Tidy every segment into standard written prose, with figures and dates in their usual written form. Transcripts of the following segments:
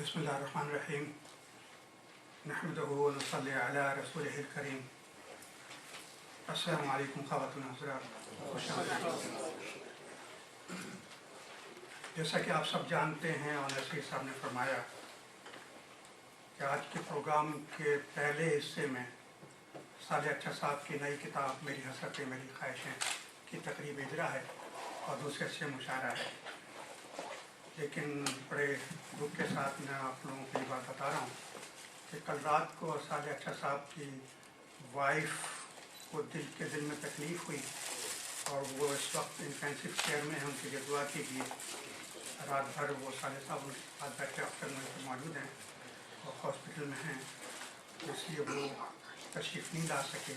बिस्मिल्लाहिर्रहमानिर्रहीम नहमदुहु व नसल्ली अला रसूलिहिल करीम। अस्सलामु अलैकुम ख़वातीन हज़रात, जैसा कि आप सब जानते हैं और नसीर साहब ने फरमाया कि आज के प्रोग्राम के पहले हिस्से में साले अच्छा साहब की नई किताब मेरी हसरतें मेरी ख्वाहिशें की तकरीब इजरा है और दूसरे से मुशायरा है। लेकिन बड़े दुख के साथ मैं आप लोगों को ये बात बता रहा हूँ कि कल रात को साले अच्छा साहब की वाइफ को दिल में तकलीफ़ हुई और वो इस वक्त इंटेंसिव केयर में हैं। उनके लिए दुआ कीजिए। रात भर वो साले साहब आज बैठे अक्सर में मौजूद हैं और हॉस्पिटल में हैं, इसलिए वो तशरीफ़ नहीं ला सके।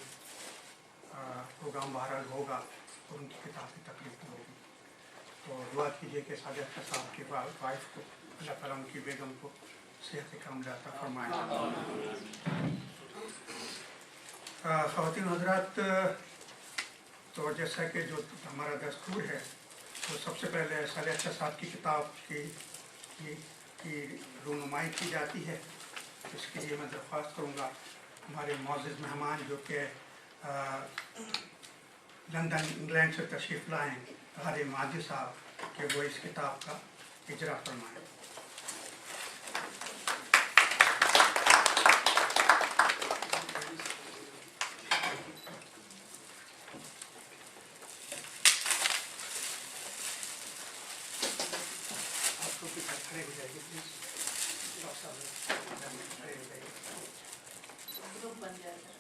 प्रोग्राम बहरहाल होगा और उनकी किताब की तकलीफ होगी, तो दुआ कीजिए कि साले अच्छा साहब की वाइफ को अल्लाह ताला उनकी बेगम को सेहत कामिला अता फरमाए। ख़वातीन हज़रात, तो जैसा कि जो हमारा दस्तूर है तो सबसे पहले साले अच्छा साहब की किताब की रूनुमाई की जाती है। इसके लिए मैं दरख्वास्त करूँगा हमारे मुअज़्ज़िज़ मेहमान जो कि लंदन इंग्लैंड से तशरीफ़ लाएँ गालिब माजिद साहब कि वो इस किताब का इजरा फरमाएँ। खड़े हो जाइए प्लीज़, खड़े हो जाइए। ग्रुप बन जाएगा।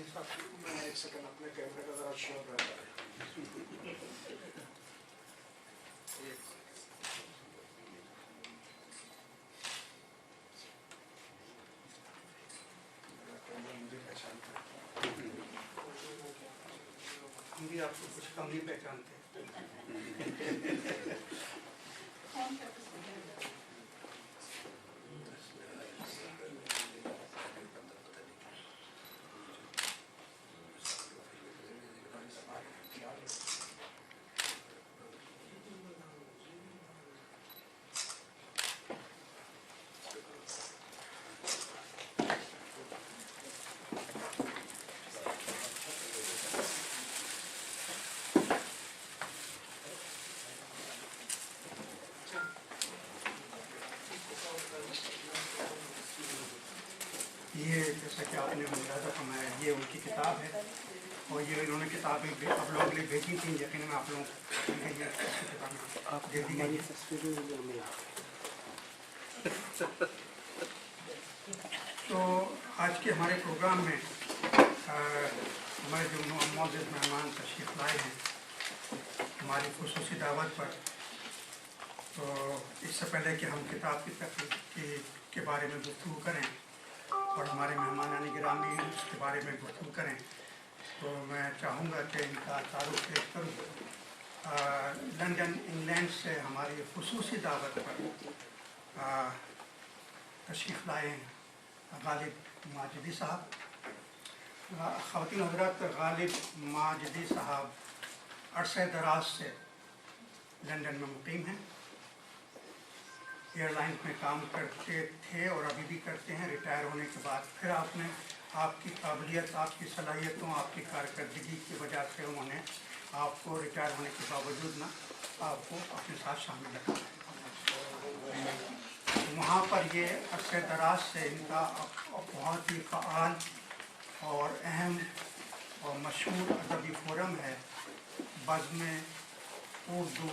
अच्छा मैं एक सेकंड अपने कैमरे का जरा शोर रहता है। मुझे पहचानता है, हम भी आपको कुछ कम नहीं पहचानते। ये जैसा कि आपने मुलाज़ा फरमाया, ये उनकी किताब है और ये इन्होंने किताबें आप लोगों के लिए भेजी थी। यकीन में आप लोगों को किताब दे दी गई। तो आज के हमारे प्रोग्राम में हमारे जो मुअज़्ज़िज़ मेहमान तशरीफ़ लाए हैं हमारी खुसूसी दावत पर, तो इससे पहले कि हम किताब की तकरीब के बारे में गुफ्तगू करें और हमारे मेहमान गिरामी उसके बारे में गुफ्तगू करें, तो मैं चाहूँगा कि इनका तारुफ पेश करूँ। लंदन इंग्लैंड से हमारी खुसूसी दावत पर तशरीफ़ लाए हैं गालिब माजिदी साहब। ख़वातीन हज़रात, गालिब माजिदी साहब अरसे दराज से लंदन में मुक़ीम हैं। एयरलाइंस में काम करते थे और अभी भी करते हैं। रिटायर होने के बाद फिर आपने आपकी काबिलियत, आपकी सलाहियतों, आपकी कारकर्दगी की वजह से उन्होंने आपको रिटायर होने के बावजूद ना आपको अपने साथ शामिल रखा। वहाँ पर ये अरसे दराज से इनका बहुत ही फ़आल और अहम और मशहूर अदबी फोरम है बज़्म उर्दू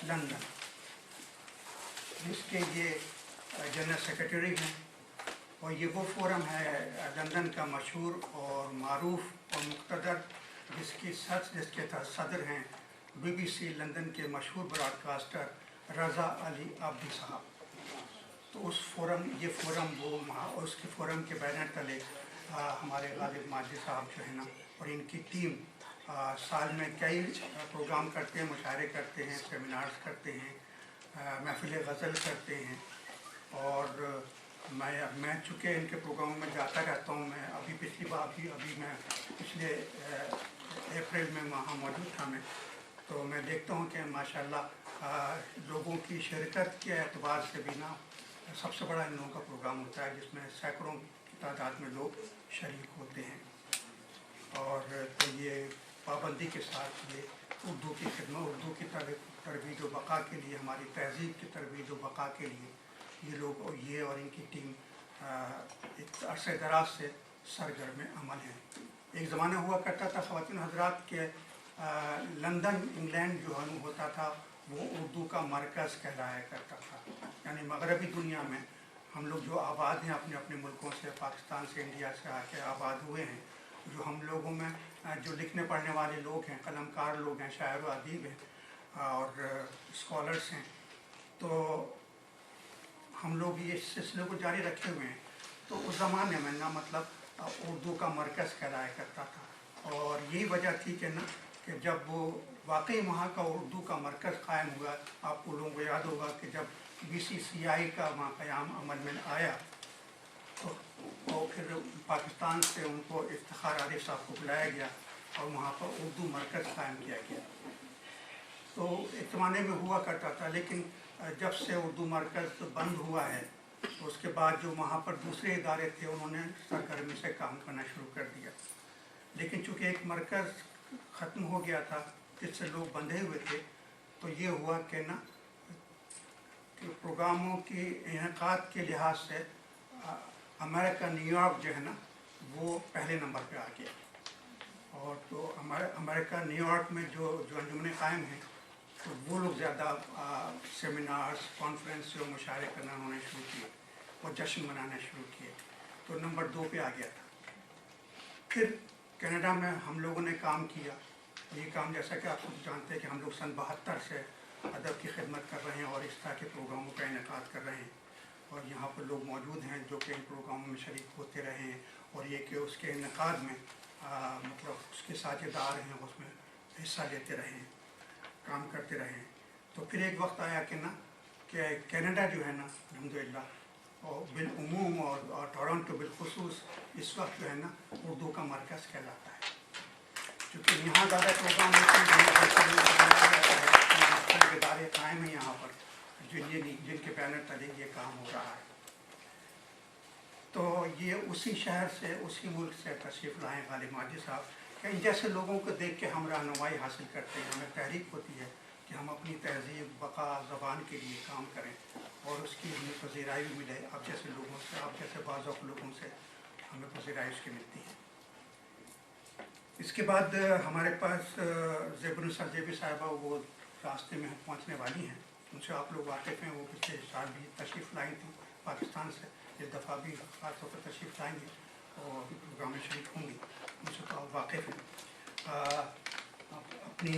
लंदन, जिसके ये जनरल सेक्रेटरी हैं। और ये वो फोरम है लंदन का मशहूर और मारूफ और मुक़्तदर, जिसके सदर हैं BBC लंदन के मशहूर ब्रॉडकास्टर रज़ा अली आब्दी साहब। तो उस फोरम ये फोरम उसके फोरम के बैनर तले हमारे गालिब माजिद साहब जो है ना और इनकी टीम साल में कई प्रोग्राम करते हैं, मुशायरे करते हैं, सेमिनार्स करते हैं, महफिल गज़ल करते हैं। और मैं चूँकि इनके प्रोग्रामों में जाता रहता हूँ, मैं अभी पिछली बार अभी मैं पिछले अप्रैल में वहाँ मौजूद था मैं, तो मैं देखता हूँ कि माशाल्लाह लोगों की शिरकत के एतबार से भी ना सबसे बड़ा इन लोगों का प्रोग्राम होता है जिसमें सैकड़ों की तादाद में लोग शरीक होते हैं। और तो ये पाबंदी के साथ ये उर्दू की खिदमत, उर्दू की तरबीज व बक़ा के लिए, हमारी तहज़ीब की तरबीज व बक़ा के लिए ये लोग ये और इनकी टीम एक अरसे दराज से सरगर्म अमल है। एक ज़माना हुआ करता था ख़वातीन हज़रात के लंदन इंग्लैंड जो होता था वो उर्दू का मरकज़ कहलाया करता था। यानी मगरबी दुनिया में हम लोग जो आबाद हैं अपने अपने मुल्कों से, पाकिस्तान से, इंडिया से आके आबाद हुए हैं, जो हम लोगों में जो लिखने पढ़ने वाले लोग हैं, कलमकार लोग हैं, शायर व अदीब हैं और स्कॉलर्स हैं, तो हम लोग ये सिलसिले को जारी रखे हुए हैं। तो उस ज़माने में ना मतलब उर्दू का मरकज़ कहलाया करता था। और यही वजह थी कि ना कि जब वो वाकई वहाँ का उर्दू का मरकज़ कायम हुआ, आपको लोगों को याद होगा कि जब BCCI का वहाँ क़याम अमल में आया तो फिर पाकिस्तान से उनको इफ्तिखार आरिफ साहब को बुलाया गया और वहाँ पर उर्दू मरकज़ कायम किया गया। तो एक ज़माने में हुआ करता था, लेकिन जब से उर्दू मरकज़ बंद हुआ है तो उसके बाद जो वहाँ पर दूसरे इदारे थे उन्होंने सरगर्मी से काम करना शुरू कर दिया। लेकिन चूँकि एक मरकज़ ख़त्म हो गया था जिससे लोग बंधे हुए थे, तो ये हुआ कि ना कि प्रोग्रामों की इनेकाद के लिहाज से अमेरिका न्यूयॉर्क जो है ना वो पहले नंबर पे आ गया। और तो अमेरिका न्यूयॉर्क में जो अंजुमनें कायम हैं तो वो लोग ज़्यादा सेमिनार्स, कॉन्फ्रेंस और मुशायरे करना उन्होंने शुरू किए और जश्न मनाना शुरू किए, तो नंबर 2 पे आ गया था। फिर कनाडा में हम लोगों ने काम किया। ये काम जैसा कि आप सब जानते हैं कि हम लोग सन 72 से अदब की खिदमत कर रहे हैं और इस तरह के प्रोग्रामों का इनेकाद कर रहे हैं। और यहाँ पर लोग मौजूद हैं जो कि इन प्रोग्रामों में शरीक होते रहे हैं और ये कि उसके इनेकाद में मतलब उसके साझेदार हैं, उसमें हिस्सा लेते रहे हैं, काम करते रहे हैं। तो फिर एक वक्त आया कि ना कि कनाडा जो है ना अल्हम्दुलिल्लाह और बिलउमूम और टोरंटो बिलखुसूस इस वक्त जो है ना उर्दू का मरकज़ कहलाता है। क्योंकि यहाँ ज़्यादा प्रोग्राम होते हैं, इदारे कायम हैं यहाँ पर जिनके बैनर तले ये काम हो रहा है। तो ये उसी शहर से, उसी मुल्क से तशरीफ़ लाए गालिब माजिद साहब। इन जैसे लोगों को देख के हम रहनुमाई हासिल करते हैं, हमें तहरीक होती है कि हम अपनी तहज़ीब, बक़ा, ज़बान के लिए काम करें और उसकी हमें पज़ीराई भी मिले। आप जैसे लोगों से, आप जैसे बाज़ लोगों से हमें पज़ीराई उसकी मिलती है। इसके बाद हमारे पास ज़ेबुन्निसा ज़ेबी साहिबा वो रास्ते में पहुँचने वाली हैं, उनसे आप लोग वाकिफ़ हैं। वो पिछले साल भी तशरीफ़ लाई थी पाकिस्तान से, इस दफ़ा भी ख़ास तौर पर तशरीफ़ लाएँगी और प्रोग्राम में शरीक होंगी, उनसे तो आप वाकिफ़ हैं। अपनी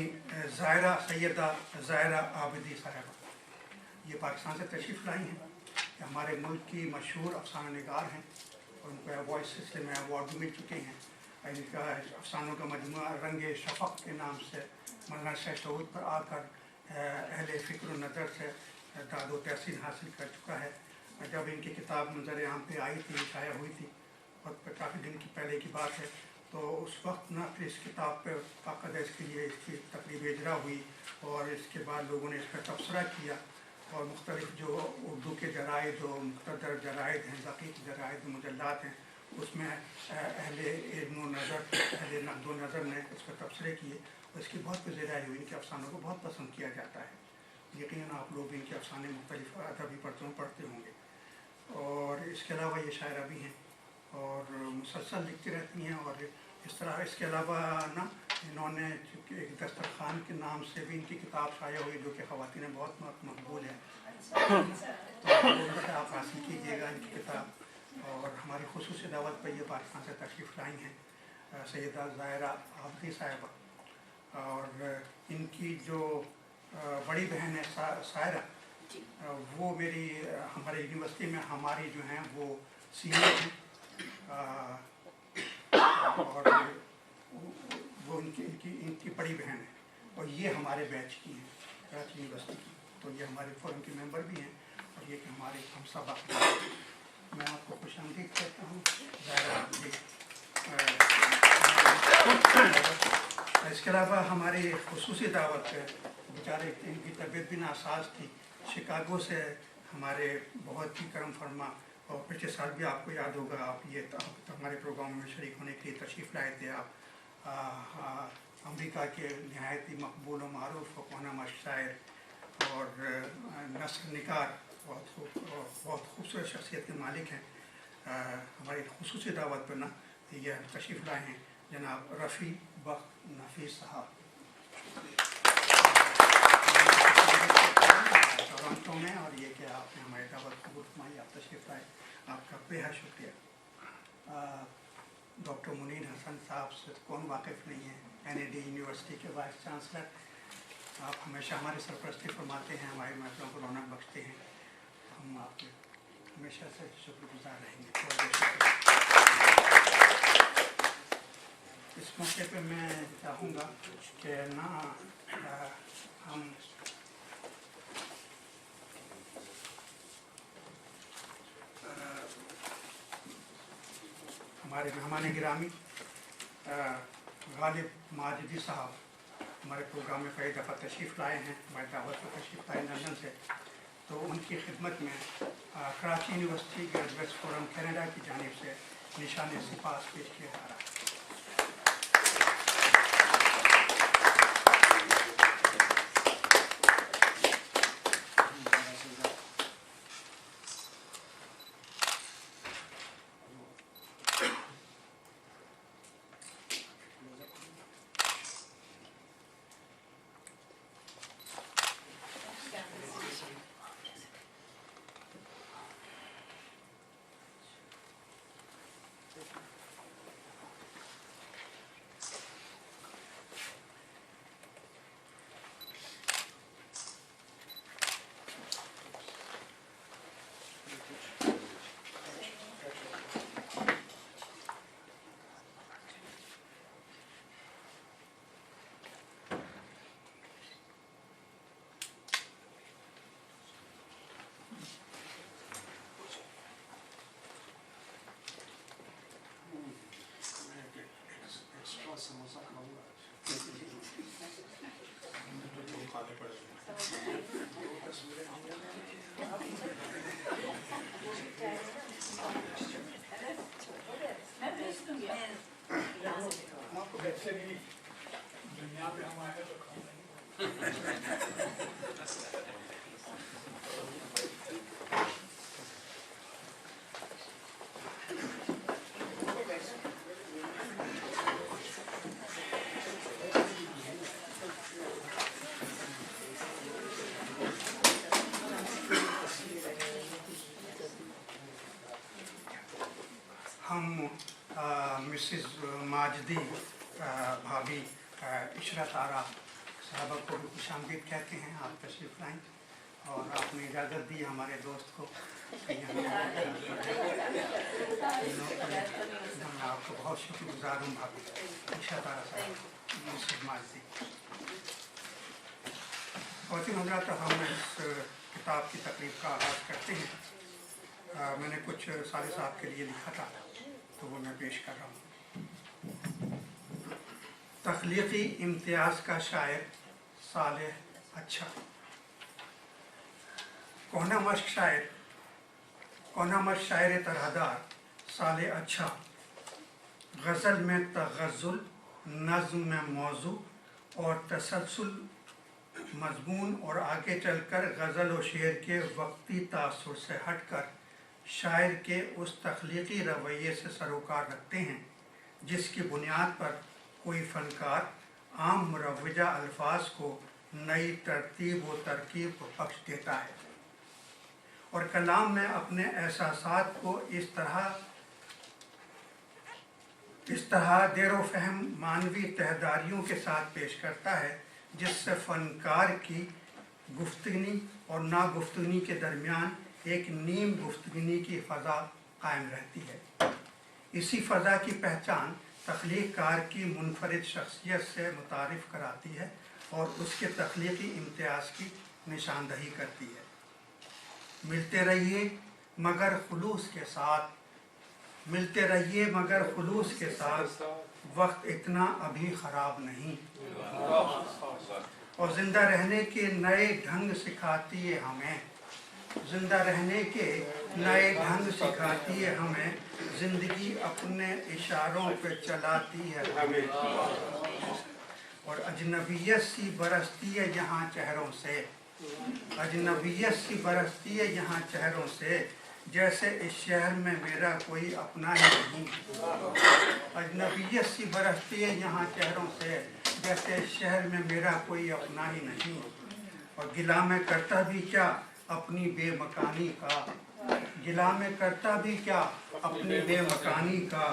सैयदा ज़ाहिरा आबिदी साहिबा ये पाकिस्तान से तशरीफ़ लाई हैं। हमारे मुल्क की मशहूर अफ़साना निगार हैं और उनको अवार्ड सिलसिले में अवार्ड भी मिल चुके हैं। इनका अफ़सानों का मजमुआ रंगे शफ़क़ के नाम से मौलाना शाह शऊद पर आकर अहले फ़िक्र नज़र से दाद व तहसीन हासिल कर चुका है। जब इनकी किताब मंज़र आम पे आई थी, शाया हुई थी और काफ़ी दिन की पहले की बात है, तो उस वक्त ना फिर इस किताब पर बाकायदा इसके लिए इसकी तकरीब इजरा हुई और इसके बाद लोगों ने इस पर तबसरा किया और मुख्तलिफ जो उर्दू के जराइद, जो मुख्तदर जराइद हैं, दक़ीक़ जराइद, मुजल्लात हैं, उसमें अहले इल्म नज़र, अहले नक़्द नज़र ने इस पर तबसरे किए और इसकी बहुत पज़ीराई हुई। इनके अफ़सानों को बहुत पसंद किया जाता है। यकीनन आप लोग इनके अफ़साने मुख्तलिफ अदबी परतों में पढ़ते होंगे। और इसके अलावा ये शायरा भी हैं और मुसलसल लिखती रहती हैं। और इस तरह इसके अलावा ना इन्होंने चूँकि एक दस्तरखान के नाम से भी इनकी किताब शाया हुई जो कि ख़वातीन में बहुत मकबूल है, तो उनसे आप हासिल कीजिएगा इनकी किताब। और हमारी खुसूसी दावत पर ये पाकिस्तान से तशरीफ़ लाई हैं सैयदा ज़ाहिरा आबिदी साहिबा। और इनकी जो बड़ी बहन है सायरा, जी। वो मेरी हमारे यूनिवर्सिटी में हमारी जो हैं वो सीनियर हैं, और वो इनकी बड़ी बहन है, और ये हमारे बैच की हैं कराची यूनिवर्सिटी की, तो ये हमारे फोरम के मेंबर भी हैं, और ये कि हमारे हम सब मैं आपको खुशामदीद कहता हूँ। इसके अलावा हमारी खुसूसी दावत है, बेचारे इनकी तबीयत भी नासाज थी, शिकागो से हमारे बहुत ही करम फरमा, और पिछले साल भी आपको याद होगा, आप ये तो हमारे प्रोग्राम में शरीक होने के लिए तशरीफ़ लाए थे। आप अमेरिका के नहायत ही मकबूल व मारूफ कोना शायर और नस्र निगार बहुत खूबसूरत शख्सियत के मालिक हैं। हमारी खुसूसी दावत पर ना ये तशरीफ़ लाए हैं जनाब रफ़ी बख्त नफीस साहब टोरंटो में, और ये कि आपने हमारी दावत कबूल फरमाई, आप तशरीफ़ लाए, आपका बेहद शुक्रिया। डॉक्टर मुनीर हसन साहब से कौन वाकिफ़ नहीं है, NAD यूनिवर्सिटी के वाइस चांसलर, आप हमेशा हमारी सरपरस्ती फरमाते हैं, हमारी महफिलों को रौनक बख्शते हैं, हम आपके हमेशा से शुक्रगुजार रहेंगे। इस मौके पे मैं चाहूँगा कि ना हम हमारे मेहमान गिरामी गालिब माजिदी साहब हमारे प्रोग्राम में कई दफ़ा तशरीफ़ लाए हैं, हमारी दावत पर तशरीफ़ लाए लंदन से, तो उनकी खिदमत में Karachi university graduates forum Canada की जानिब से निशान सिपास पेश किया जा रहा है। समोसा खाऊंगा। मैं भेज दूंगी आपको वैसे भी दुनिया में हम आए तो हम मिसेस माजदी भाभी इशरत आरा साहबा को भी खुशामदीद कहते हैं, आप तशरीफ़ लाएँ, और आपने इजाज़त दी हमारे दोस्त को कि मैं आपको बहुत शुक्रगुजार हूँ भाभी इशरत आरा साहब, मिसेस माजदी। ख़वातीन हज़रात, हम इस किताब की तकरीब का आगाज़ करते हैं। मैंने कुछ साले साहब के लिए लिखा था, तो वो मैं पेश कर रहा हूँ। तख्लीक़ी इम्तियाज़ का शायर साले अच्छा। कोना मश्क शायर तरहदार साले अच्छा, गज़ल में तग़ज़्ज़ुल, नज़्म में मौज़ू और तसलसल मज़मून, और आगे चलकर गज़ल और शेर के वक्ती तासुर से हटकर शायर के उस तख्लीक़ी रवैये से सरोकार रखते हैं जिसकी बुनियाद पर कोई फ़नकार आम मुरव्वजा अल्फाज को नई तरतीब व तरकीब बख्श देता है और कलाम में अपने एहसासात को इस तरह देरो फहम मानवी तहदारियों के साथ पेश करता है जिससे फ़नकार की गुफ्तगनी और ना गुफ्तगनी के दरमियान एक नीम गुफ्तगनी की फ़ज़ा कायम रहती है। इसी फ़ज़ा की पहचान तख्लीक कार की मुनफरिद शख्सियत से मुतारिफ़ कराती है और उसके तख्लीकी इम्तियाज़ की निशानदही करती है। मिलते रहिए मगर खुलूस के साथ, मिलते रहिए मगर खुलूस के साथ, वक्त इतना अभी ख़राब नहीं। और ज़िंदा रहने के नए ढंग सिखाती है हमें, ज़िंदा रहने के नए ढंग सिखाती है हमें, ज़िंदगी अपने इशारों पे चलाती है हमें। और अजनबियत सी बरसती है यहाँ चेहरों से, अजनबियत सी बरसती है यहाँ चेहरों से, जैसे इस शहर में मेरा कोई अपना ही नहीं। अजनबियत सी बरसती है यहाँ चेहरों से, जैसे इस शहर में मेरा कोई अपना ही नहीं। और गिला में करता भी क्या अपनी बेमकानी का, गिला में करता भी क्या अपनी बेमकानी का,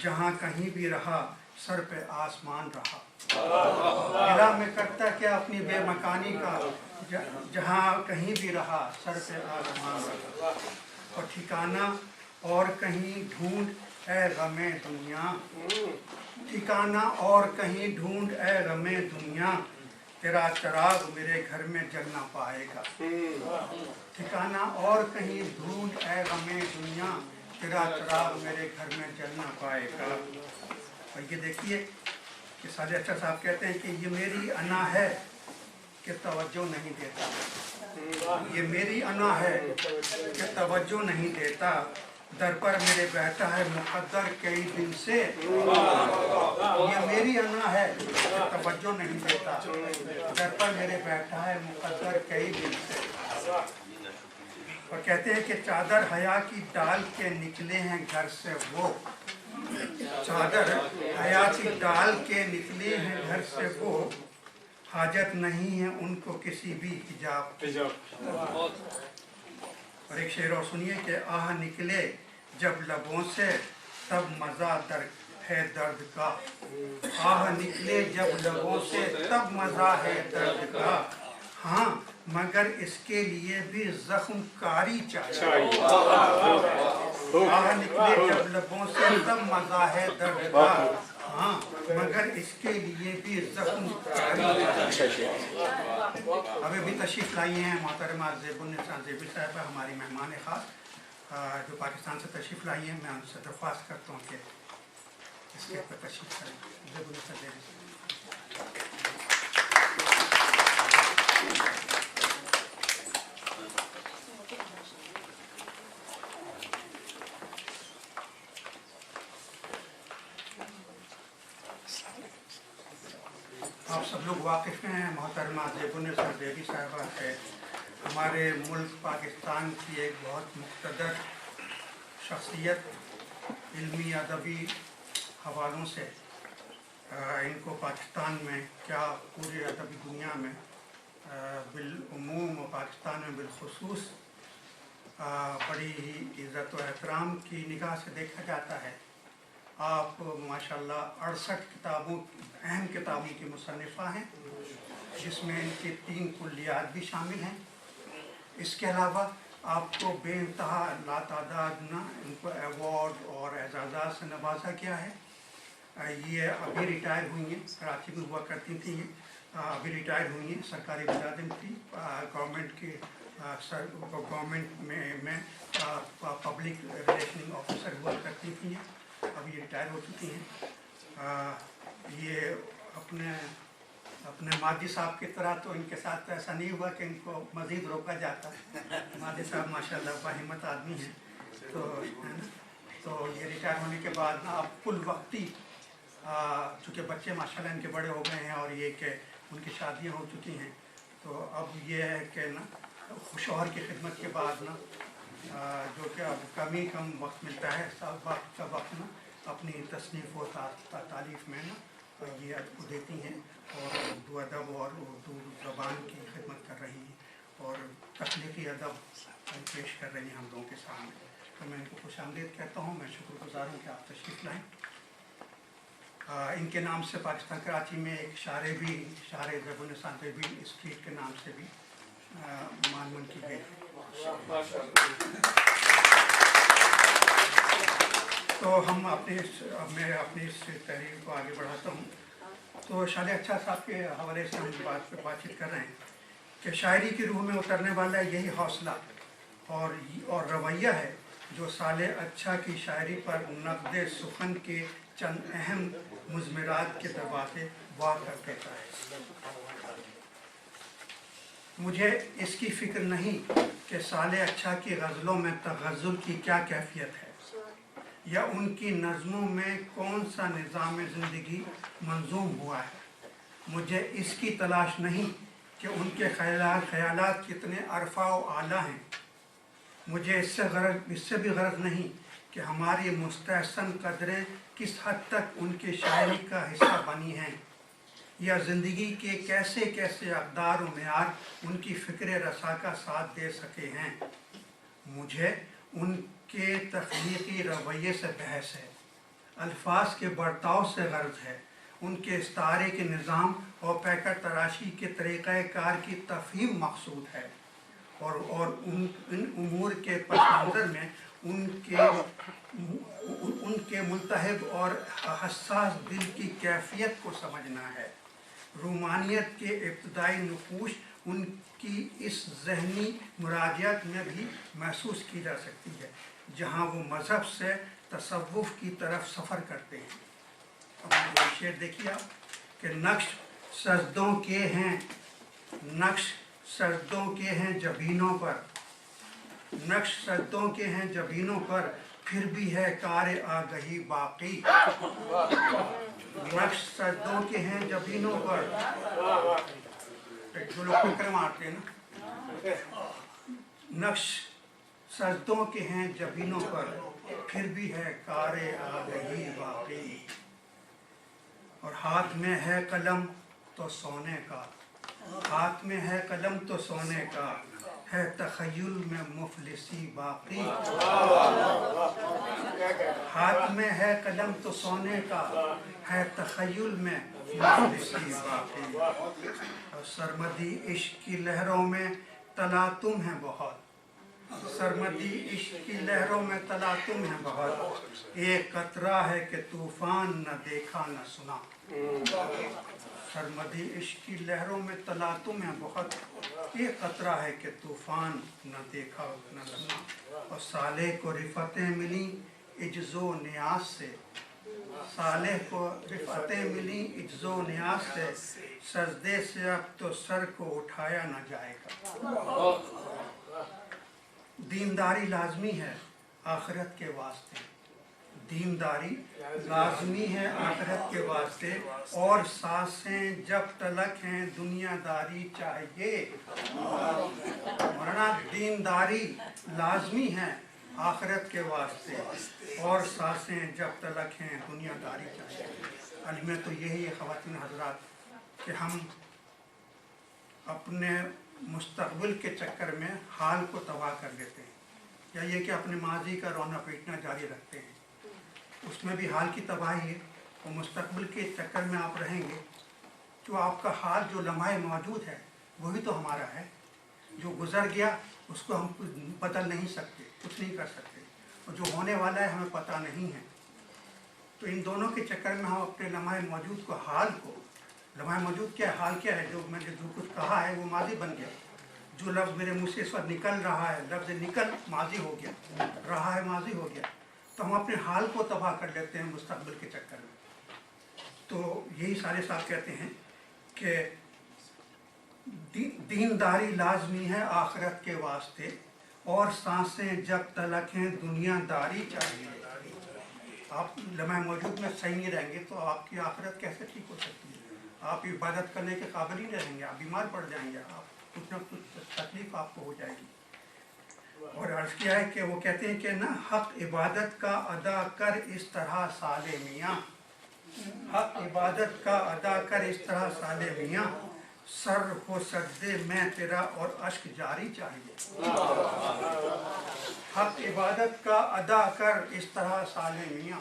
जहाँ कहीं भी रहा सर पे आसमान रहा। गिला में करता क्या अपनी बेमकानी का, जहाँ कहीं भी रहा सर पे आसमान रहा। और ठिकाना और कहीं ढूंढ ए गमे दुनिया, ठिकाना और कहीं ढूंढ ए गमे दुनिया, तेरा चिराग मेरे घर में जल ना पाएगा। ठिकाना और कहीं ढूंढ ए गमे दुनिया, तेरा चिराग मेरे घर में जल ना पाएगा। और ये देखिए कि साले अच्छा साहब कहते हैं कि ये मेरी अना है कि तवज्जो नहीं देता, ये मेरी अना है कि तवज्जो नहीं देता, दर पर मेरे बैठा है मुक़द्दर कई दिन से। ये मेरी अना है कि तवज्जो नहीं देता, दर पर मेरे बैठा है मुक़द्दर कई दिन से। और कहते हैं कि चादर हया की डाल के निकले हैं घर से वो, चादर हया की डाल के निकले हैं घर से वो, हाजत नहीं है उनको किसी भी हिजाब। और एक शेर और सुनिए कि आह निकले जब लबों से तब मज़ा दर है दर्द का, आह निकले जब लबों से तब मज़ा है दर्द का, हाँ मगर इसके लिए भी ज़ख्म कारी चाहिए। आह निकले जब लबों से तब मज़ा है दर्द का, हाँ मगर इसके लिए भी ज़ख्म कारी चाहिए। अभी भी तशरीफ़ लाई हैं मोहतरमा ज़ेबुन्निसा ज़ेबी साहिबा, हमारी मेहमान ख़ास जो पाकिस्तान से तशरीफ़ लाई हैं। मैं उनसे दरख्वास्त करता हूँ कि इसके पर तशरीफ़ करें। ज़ेबुन्निसा ज़ेबी आप सब लोग वाकिफ़ हैं मोहतरमा ज़ेबुन्निसा ज़ेबी साहिबा से हमारे मुल्क पाकिस्तान की एक बहुत मुक़्तदर शख्सियत, इल्मी अदबी हवालों से इनको पाकिस्तान में क्या पूरे अदबी दुनिया में बिलउमूम और पाकिस्तान में बिलखुसूस बड़ी ही इज़्ज़त व एहतराम की निगाह से देखा जाता है। आप माशाल्लाह 68 किताबों अहम किताबों की मुसन्निफ़ा हैं, जिसमें इनकी 3 कुल्लियात भी शामिल हैं। इसके अलावा आपको बेइंतहा लातादाद ना इनको अवार्ड और एजाज़ात से नवाजा गया है। ये अभी रिटायर हुई हैं, कराची में हुआ करती थी, ये अभी रिटायर हुई हैं, सरकारी मुलाजिम थी, गवर्नमेंट के गवर्नमेंट में पब्लिक रिलेशनिंग ऑफिसर हुआ करती थी, अभी रिटायर हो चुकी हैं। ये अपने मादी साहब की तरह तो इनके साथ ऐसा नहीं हुआ कि इनको मज़ीद रोका जाता। मादी साहब माशाल्लाह बाहिम्मत आदमी हैं, तो है ना, तो ये रिटायर होने के बाद ना अब कुल वक्ती चूँकि बच्चे माशाल्लाह इनके बड़े हो गए हैं और ये कि उनकी शादियाँ हो चुकी हैं, तो अब ये है कि ना शौहर की खिदमत के बाद ना जो कि अब कम वक्त मिलता है, सब वक्त का वक्त ना अपनी तसनीफ़ व तालीफ़ में ना ये को देती हैं और उर्दू अदब और उर्दू ज़बान की खिदमत कर रही हैं और तख्लीक़ी अदब पेश कर रही हैं हम लोगों के सामने। तो मैं इनको खुशामदीद कहता हूँ, मैं शुक्रगुज़ार हूँ कि आप तशरीफ़ लाएँ। इनके नाम से पाकिस्तान कराची में एक शारे भी, शारे ज़ेबुन्निसा ज़ेबी स्ट्रीट के नाम से भी मानमन की गई। तो हम मैं अपनी इस तहरीर को आगे बढ़ाता हूँ। तो शाले अच्छा साहब के हवाले से हम बातचीत कर रहे हैं कि शायरी की रूह में उतरने वाला यही हौसला और रवैया है जो साले अच्छा की शायरी पर नक़्द सुखन के चंद अहम मुज़मिरात के दरवाजे वार कर देता है। मुझे इसकी फ़िक्र नहीं कि साले अच्छा की गज़लों में तग़ज़्ज़ुल की क्या कैफियत है या उनकी नज़मों में कौन सा निज़ाम ज़िंदगी मंजूम हुआ है। मुझे इसकी तलाश नहीं कि उनके ख़यालात कितने अरफ़ा व आला हैं। मुझे इससे भी गरज नहीं कि हमारी मुस्तहसन कदरें किस हद तक उनकी शायरी का हिस्सा बनी हैं या ज़िंदगी के कैसे कैसे अक़दार व मेयार उनकी फ़िक्र रसा का साथ दे सके हैं। मुझे उनके तख्लीक़ी रवैये से बहस है, अल्फाज के बर्ताव से गर्ज है, उनके इस्तारे के निज़ाम और पैकर तराशी के तरीक़ाकार की तफ़हीम मक़सूद है और इन उमूर के पस मंज़र में उनके मुल्तहब और हसास दिल की कैफियत को समझना है। रूमानियत के इब्तदाई नकूश उनकी इस ज़हनी मुराजात में भी महसूस की जा सकती है जहाँ वो मज़हब से तसव्वुफ़ की तरफ सफ़र करते हैं। अब शेर देखिए आप कि नक्श सजदों के हैं जबीनों पर, नक्श सजदों के हैं जबीनों पर, फिर भी है कार आगही बाकी। नक्श सजदों के हैं जबीनों पर, जो लोग फिक्र मारते हैं ना, नक्श सजदों के हैं जबीनों पर, फिर भी है कार आगही बाकी। और हाथ में है कलम तो सोने का, हाथ में है कलम तो सोने का, है तख़य्युल में मुफलिसी बाकी। हाथ में है कलम तो सोने का, है तख़य्युल में मुफलिसी बाकी। और सरमदी इश्क की लहरों में तलातुम है बहुत, सरमदी इश्क की लहरों में तलातुम है बहुत, एक कतरा है कि तूफ़ान न देखा न सुना। सरमदी इश्क की लहरों में तलातुम है बहुत, एक कतरा है कि तूफ़ान न देखा न सुना। और साले को रिफ़तें मिली इज्ज़ो नियाज से, साले को रिफ़तें मिली इज्ज़ो नियाज से, सजदे से अब तो सर को उठाया न जाएगा। दीनदारी लाजमी है आखिरत के वास्ते, दीनदारी लाजमी है आखिरत के वास्ते, और सांसें जब तलक हैं दुनियादारी चाहिए। वरना दीनदारी लाजमी है आखिरत के वास्ते और सांसें जब तलक हैं दुनियादारी चाहिए। अलमे तो यही है ख़वातीन हज़रात कि हम अपने मुस्तक़बिल के चक्कर में हाल को तबाह कर लेते हैं, या ये कि अपने माजी का रोना पीटना जारी रखते हैं, उसमें भी हाल की तबाही है। और मुस्तक़बिल के चक्कर में आप रहेंगे तो आपका हाल जो लम्हा मौजूद है वही तो हमारा है, जो गुज़र गया उसको हम बदल नहीं सकते, कुछ नहीं कर सकते, और जो होने वाला है हमें पता नहीं है। तो इन दोनों के चक्कर में हम अपने लम्हा मौजूद को, हाल को, लम्हा मौजूद क्या है, हाल क्या है, जो मैंने जो कुछ कहा है वो माजी बन गया, जो लफ्ज़ मेरे मुँह से इस वक्त निकल रहा है, लफ्ज़ निकल माजी हो गया, रहा है माजी हो गया। तो हम अपने हाल को तबाह कर लेते हैं मुस्तक़बिल के चक्कर में। तो यही सारे साहब कहते हैं कि दीनदारी लाजमी है आखिरत के वास्ते, और सांसें जब तलक हैं दुनियादारी चाहिए। आप लम्हा मौजूद में सही नहीं रहेंगे तो आपकी आखिरत कैसे ठीक हो सकती है? आप इबादत करने के काबिल ही रहेंगे, आप बीमार पड़ जाएंगे, आप कुछ न कुछ तकलीफ आपको हो जाएगी। और अर्ज़ किया है कि वो कहते हैं कि ना, हक़ इबादत का अदा कर इस तरह साले मियाँ, हक़ इबादत का अदा कर इस तरह साले मियाँ, सर हो सजदे में तेरा और अश्क जारी चाहिए। हक़ इबादत का अदा कर इस तरह साले मियाँ,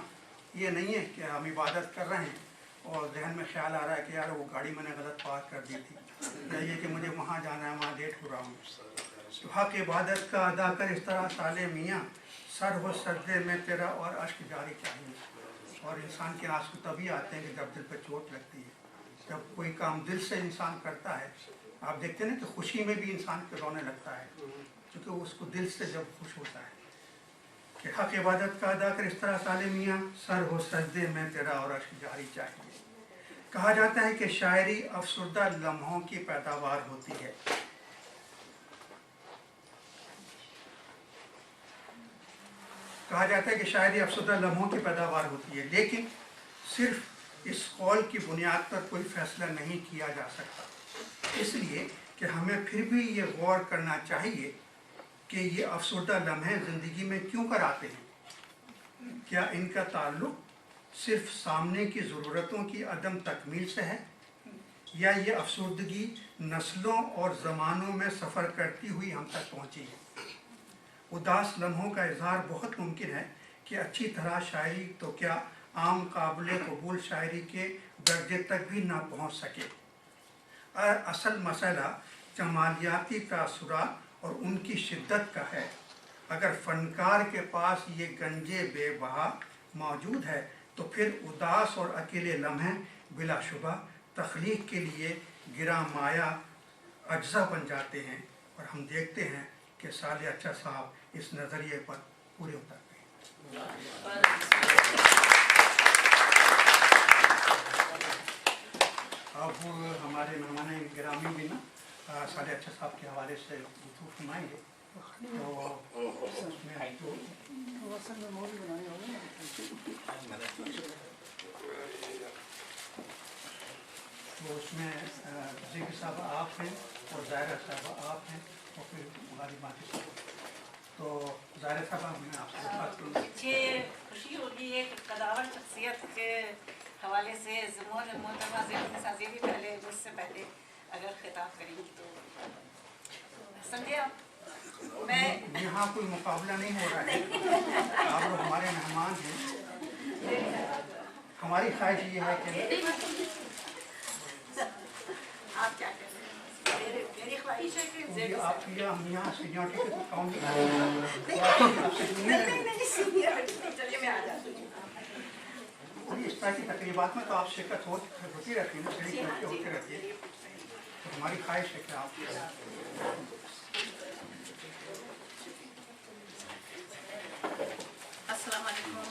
ये नहीं है कि हम इबादत कर रहे हैं और जहन में ख्याल आ रहा है कि यार वो गाड़ी मैंने गलत पार्क कर दी थी, या ये कि मुझे वहाँ जाना है, वहाँ लेट हो रहा हूँ। तो हक इबादत का अदा कर इस तरह साले मियाँ, सर हो सजदे में तेरा और अश्क जारी चाहिए। और इंसान के आंसू तभी आते हैं कि जब दिल पर चोट लगती है, जब कोई काम दिल से इंसान करता है। आप देखते हैं ना कि खुशी में भी इंसान को रोने लगता है, क्योंकि उसको दिल से जब खुश होता है। कि हक इबादत का अदा कर इस तरह साले मियाँ, सर हो सजदे में तेरा और अश्क जारी चाहिए। कहा जाता है कि शायरी अफसुर्दा लम्हों की पैदावार होती है। कहा जाता है कि शायरी अफसुर्दा लम्हों की पैदावार होती है, लेकिन सिर्फ इस कौल की बुनियाद पर कोई फैसला नहीं किया जा सकता। इसलिए कि हमें फिर भी ये गौर करना चाहिए कि ये अफसुर्दा लम्हे ज़िंदगी में क्यों कर आते हैं। क्या इनका ताल्लुक सिर्फ सामने की ज़रूरतों की अदम तकमील से है, या ये अफसुर्दगी नस्लों और ज़मानों में सफ़र करती हुई हम तक पहुँची है। उदास लम्हों का इजहार बहुत मुमकिन है कि अच्छी तरह शायरी तो क्या आम काबिल कबूल शायरी के दर्जे तक भी ना पहुँच सके। असल मसला जमालियाती तासुरात और उनकी शिद्दत का है। अगर फ़नकार के पास ये गंजे बेबहा मौजूद है तो फिर उदास और अकेले लम्हे बिलाशुबा तख्लीक के लिए गिरा माया अज्जा बन जाते हैं। और हम देखते हैं कि साले अच्छा साहब इस नज़रिए पर पूरे उतरते हैं। अब हमारे मेहमान गिरामी भी ना साले अच्छा साहब के हवाले से गुफ्तगू फरमाएंगे। तो उसमें तो उसमें ज़ीकी साहब आप हैं और ज़ाहिरा साहब आप हैं और फिर हमारी बाकी साहब। तो ज़ाहिरा साहब मैं आपसे बात करूँगी। मुझे खुशी होगी एक कदावर शख्सियत के हवाले से ज़ुमून मोहतरमा ज़ेब साज़ेबी पहले मुझसे पहले अगर खिताब करेंगी तो समझे आप। मैं यहाँ कोई मुकाबला नहीं हो रहा है, आप लोग हमारे मेहमान हैं। हमारी ख्वाहिश ये है कि आप क्या कर रहे हैं, मेरी ख्वाहिश है कि ये आप यहाँ सीनियरिटी के तो काउंट नहीं सीनियर चलिए मैं आ जाती हूँ। इस तरह की तकरीबात में तो आप शिरकत होती रहती है ना, शरीक होती रहती है। तो हमारी ख्वाहिश है कि आप अस्सलाम वालेकुम।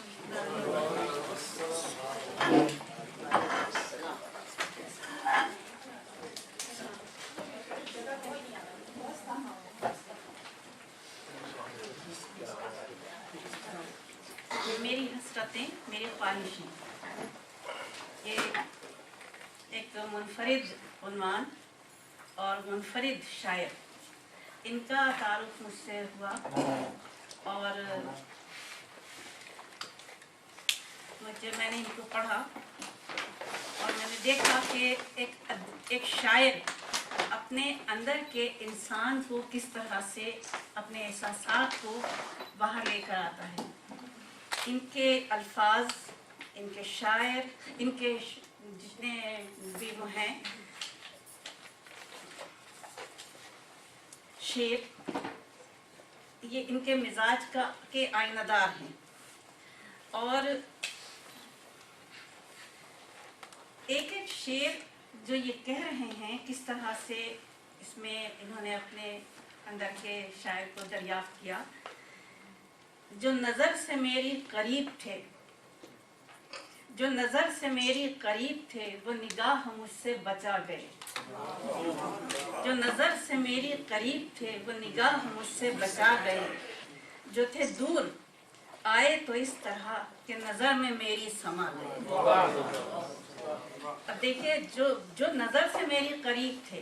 मेरी हसरतें मेरी ख्वाहिशें, ये एक मुनफरिद उन्वान और मुनफरिद शायर, इनका तारुफ मुझसे हुआ और मैंने इनको पढ़ा और मैंने देखा कि एक शायर अपने अंदर के इंसान को किस तरह से अपने एहसासात को बाहर लेकर आता है। इनके अल्फाज, इनके शायर, इनके जितने भी वो हैं शेर, ये इनके मिजाज के आईनादार हैं। और एक एक शेर जो ये कह रहे हैं किस तरह से इसमें इन्होंने अपने अंदर के शायर को दरियाफ्त किया। जो नज़र से मेरी करीब थे, जो नज़र से मेरी करीब थे, वो निगाह मुझसे बचा गए। जो नज़र से मेरी करीब थे, वो निगाह मुझसे बचा गए। जो थे दूर आए तो इस तरह के नज़र में मेरी समा गए। अब देखिए, जो नज़र से मेरी करीब थे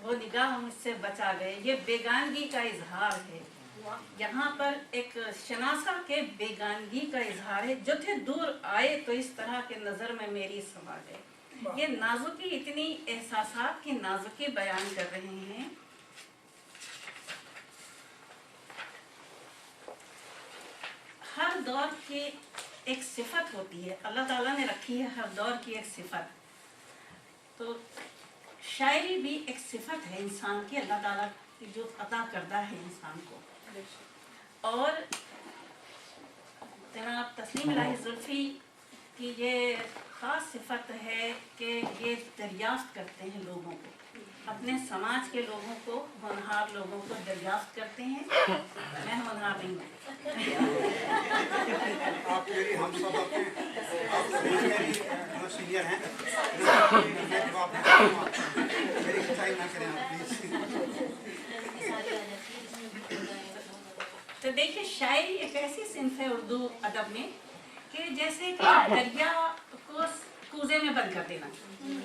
वो निगाह मुझसे बचा गए, ये बेगानगी का इजहार है। यहाँ पर एक शनासा के बेगानगी का इजहार है। जो थे दूर आए तो इस तरह के नज़र में मेरी समा गए। ये नाजुकी, इतनी एहसासात की नाजुकी बयान कर रहे हैं। हर दौर के एक सिफत होती है, अल्लाह ताला ने रखी है हर दौर की एक सिफत। तो शायरी भी एक सिफत है इंसान की, अल्लाह ताला की जो अता करता है इंसान को। और जनाब तस्लीम इलाही जुल्फ़ी की ये ख़ास सिफत है कि ये दरियाफ्त करते हैं लोगों को, अपने समाज के लोगों को, होनहार लोगों को दरियाफ्त करते हैं। मैं होनहार नहीं हूँ। आप मेरी हम सब अपने आप मेरी जो सीनियर हैं मैं जवाब देता हूँ, मेरी खिंचाई ना करें आप प्लीज़। तो देखिए शायरी एक ऐसी सिंफ है उर्दू अदब में कि जैसे कि दरिया को कूजे में बंद कर देना है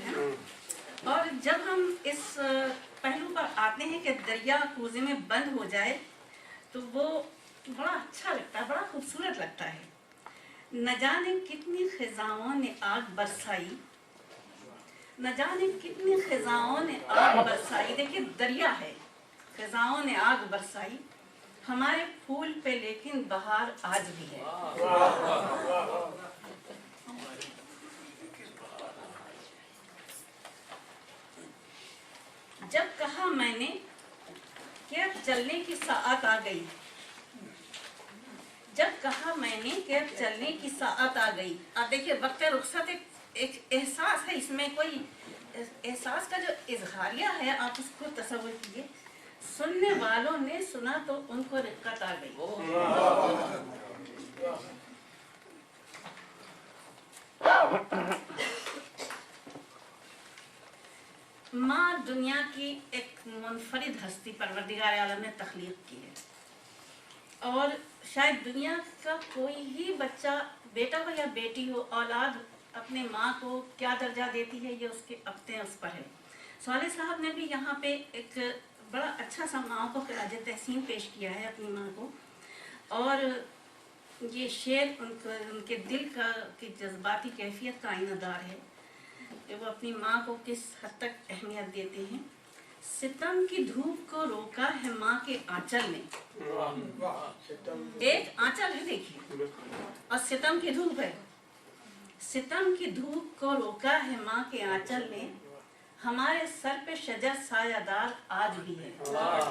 ना। और जब हम इस पहलू पर आते हैं कि दरिया कूजे में बंद हो जाए तो वो बड़ा अच्छा लगता है, बड़ा खूबसूरत लगता है। न जाने कितनी खिजाओं ने आग बरसाई, न जाने कितनी खिजाओं ने आग बरसाई। देखिए दरिया है, खिजाओं ने आग बरसाई हमारे फूल पे, लेकिन बहार आज भी है। जब कहा मैंने कि अब चलने की साअत आ गई, जब कहा मैंने कि अब चलने की साअत आ गई। अब देखिए वक्त रुखसत एक एहसास है, इसमें कोई एहसास का जो इजहारिया है आप उसको तसव्वुर कीजिए। सुनने वालों ने सुना तो उनको रिक्कत आ गई। माँ दुनिया की एक मुनफरिद हस्ती परवरदिगार आलम ने तख्लीक की है, और शायद दुनिया का कोई ही बच्चा, बेटा हो या बेटी हो, औलाद अपने माँ को क्या दर्जा देती है ये उसके अपने उस पर है। साले साहब ने भी यहाँ पे एक बड़ा अच्छा सा माँ को खिराज तहसीन पेश किया है अपनी माँ को, और ये शेर उनके दिल का की जज्बाती कैफियत का आईनादार है कि वो अपनी माँ को किस हद तक अहमियत देते हैं। सितम की धूप को रोका है माँ के आंचल ने, एक आंचल है देखिए और सितम की धूप है। सितम की धूप को रोका है माँ के आंचल ने, हमारे सर पे शजर सायादार आज भी है।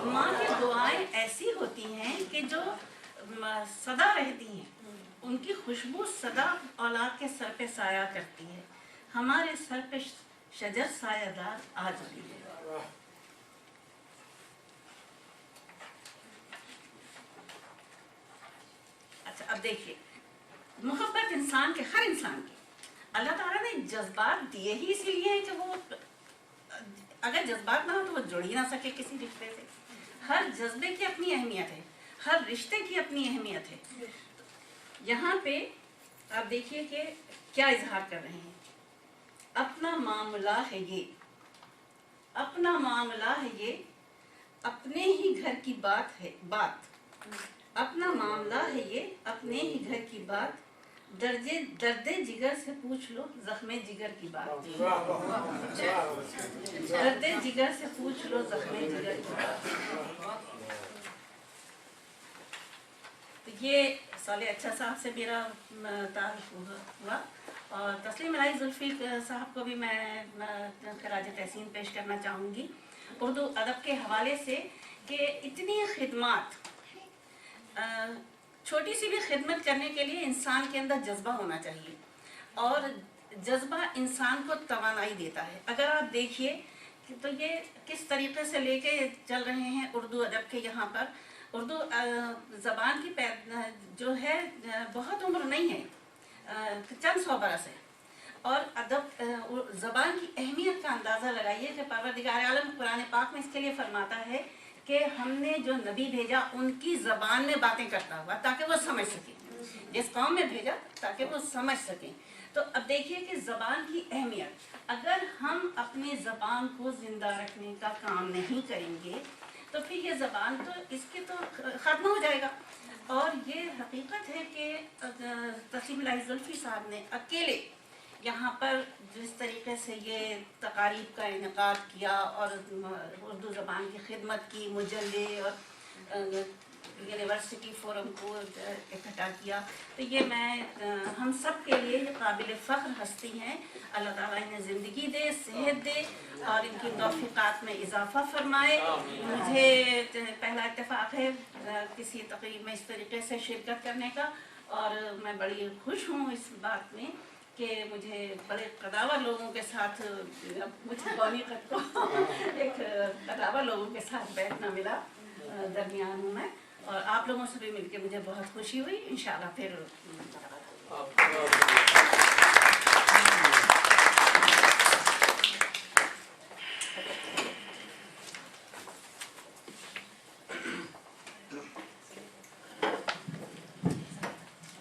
माँ की दुआएं ऐसी होती हैं कि जो सदा रहती हैं, उनकी खुशबू सदा औलाद के सर पे साया करती है। हमारे सर पे शजर सायादार आज भी है। अच्छा अब देखिए, मोहब्बत इंसान के, हर इंसान की अल्लाह ताला ने जज्बात दिए ही इसीलिए है कि वो, अगर जज्बात ना हो तो वो जुड़ ही ना सके किसी रिश्ते से। हर जज्बे की अपनी अहमियत है, हर रिश्ते की अपनी अहमियत है। यहाँ पे आप देखिए कि क्या इजहार कर रहे हैं। अपना मामला है ये, अपना मामला है ये, अपने ही घर की बात है बात। अपना मामला है ये, अपने ही घर की बात। दर्दे जिगर से पूछ लो जख्मे जिगर की बात। दर्दे जिगर से पूछ लो जख्मे जिगर की बात। तो ये साले अच्छा साहब से मेरा तारुफ हुआ, और तस्लीम इलाही जुल्फ़ी साहब को भी मैं खराज तहसीन पेश करना चाहूँगी उर्दू अदब के हवाले से कि इतनी खिदमत, छोटी सी भी खिदमत करने के लिए इंसान के अंदर जज्बा होना चाहिए, और जज्बा इंसान को तवानाई देता है। अगर आप देखिए तो ये किस तरीके से लेके चल रहे हैं उर्दू अदब के यहाँ पर। उर्दू ज़बान की जो है बहुत उम्र नहीं है, चंद सौ बरस है, और अदब ज़बान की अहमियत का अंदाज़ा लगाइए कि परवरदिगार आलम कुरान पाक में इसके लिए फरमाता है कि हमने जो नबी भेजा उनकी ज़बान में बातें करता हुआ, ताकि वो समझ सकें, जिस कौम में भेजा ताकि वो समझ सकें। तो अब देखिए कि ज़बान की अहमियत, अगर हम अपनी ज़बान को ज़िंदा रखने का काम नहीं करेंगे तो फिर ये ज़बान तो इसके तो ख़त्म हो जाएगा। और ये हकीकत है कि तस्लीम इलाही जुल्फ़ी साहब ने अकेले यहाँ पर जिस तरीके से ये तकारीब का इनेकाद किया और उर्दू ज़बान की खिदमत की, मुजल्ले और यूनिवर्सिटी फोरम को इकट्ठा किया। तो ये मैं हम सब के लिए ये काबिल फ़ख्र हस्ती हैं। अल्लाह ताला इन्हें ज़िंदगी दे, सेहत दे और इनकी तौफ़ीक़ात में इजाफ़ा फरमाए। मुझे पहला इत्तेफाक है किसी तक़रीब में इस तरीके से शिरकत करने का, और मैं बड़ी खुश हूँ इस बात में कि मुझे बड़े कदावर लोगों के साथ, मुझे बौनी कद को एक कदावर लोगों के साथ बैठना मिला, दरमियान हूँ मैं, और आप लोगों से भी मिलकर मुझे बहुत खुशी हुई। इंशाल्लाह फिर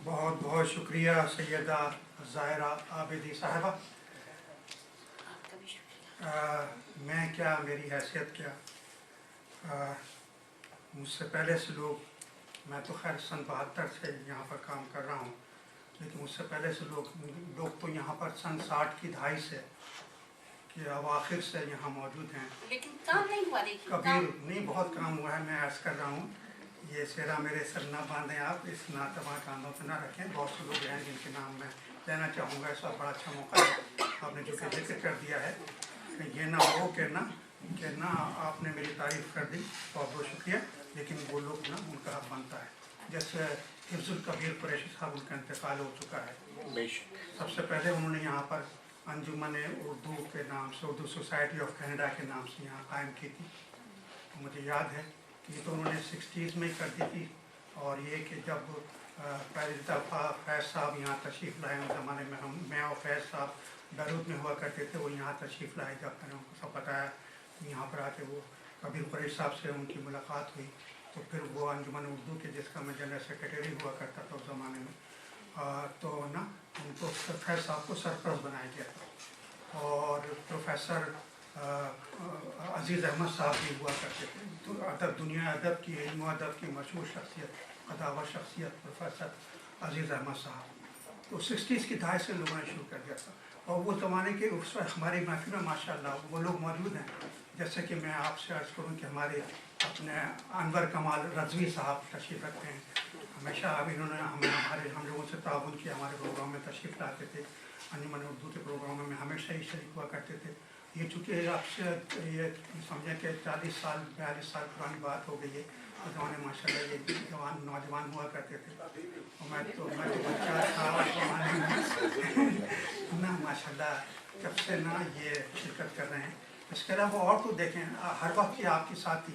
बहुत बहुत शुक्रिया सैयदा ज़ाहिरा आबिदी साहिबा। मैं क्या, मेरी हैसियत क्या, मुझसे पहले से लोग, मैं तो खैर सन 72 से यहाँ पर काम कर रहा हूँ, लेकिन मुझसे पहले से लोग तो यहाँ पर सन 60 की दहाई से कि अवाखिर से यहाँ मौजूद हैं। लेकिन काम नहीं हुआ, कबीर नहीं, बहुत काम हुआ है। मैं अर्ज़ कर रहा हूँ, ये सेरा मेरे सर ना बांधें आप, इस नातवा कानों पर ना रखें। बहुत से लोग हैं जिनके नाम मैं लेना चाहूँगा, ऐसा बड़ा अच्छा मौका है आपने जो कि जिक्र कर दिया है। ये ना हो कि ना आपने मेरी तारीफ़ कर दी, बहुत बहुत शुक्रिया, लेकिन वो लोग ना उनका हक बनता है। जैसे हिफ्ज़ुल कबीर कुरैशी साहब, उनका इंतकाल हो चुका है। सबसे पहले उन्होंने यहाँ पर अंजुमन उर्दू के नाम से, उर्दू सोसाइटी ऑफ कनाडा के नाम से यहाँ कायम की थी। तो मुझे याद है कि ये तो उन्होंने 60s में कर दी थी, और ये कि जब पहली दफ़ा फैज़ साहब यहाँ तशरीफ़ लाए, उस ज़माने में मैं और फैज़ साहब बैरूत में हुआ करते थे, वो यहाँ तशरीफ़ लाए। जब मैंने उनको सब बताया, यहाँ पर आके वो कबीर कुरैशी साहब से उनकी मुलाकात हुई, तो फिर वो अंजुमन उर्दू के, जिसका मैं जनरल सेक्रेटरी हुआ करता था उस ज़माने में, तो ना उनको फैज़ साहब को सरपरस्त बनाया गया था। और प्रोफेसर अज़ीज़ अहमद साहब भी हुआ करते थे, तो अदब, दुनिया अदब की, इल्म अदब की मशहूर शख्सियत, कदावर शख्सियत प्रोफेसर अज़ीज़ अहमद साहब। तो 60s की दहाई से लोगों ने शुरू कर दिया था, और वो ज़माने के उस वक्त हमारी महफिल में माशाअल्लाह वो लोग मौजूद हैं। जैसे कि मैं आपसे अर्ज़ करूँ कि हमारे अपने अनवर कमाल रज़वी साहब तशरीफ़ रखते हैं। हमेशा अब इन्होंने हम लोगों से ताउन किया, हमारे प्रोग्राम में तशरीफ़ लाते थे, अंजुमन उर्दू के प्रोग्रामों में हमेशा ही शरीक हुआ करते थे। ये चूँकि आपसे ये समझें कि 40 साल 42 साल पुरानी बात हो गई है, उस ज़माने माशाल्लाह ये नौजवान हुआ करते थे, और मैं तो बच्चा था उस ज़माने में ना, माशाल्लाह जब से ना ये शिरकत कर रहे हैं। इसके अलावा और तो देखें, हर वक्त की आपके साथी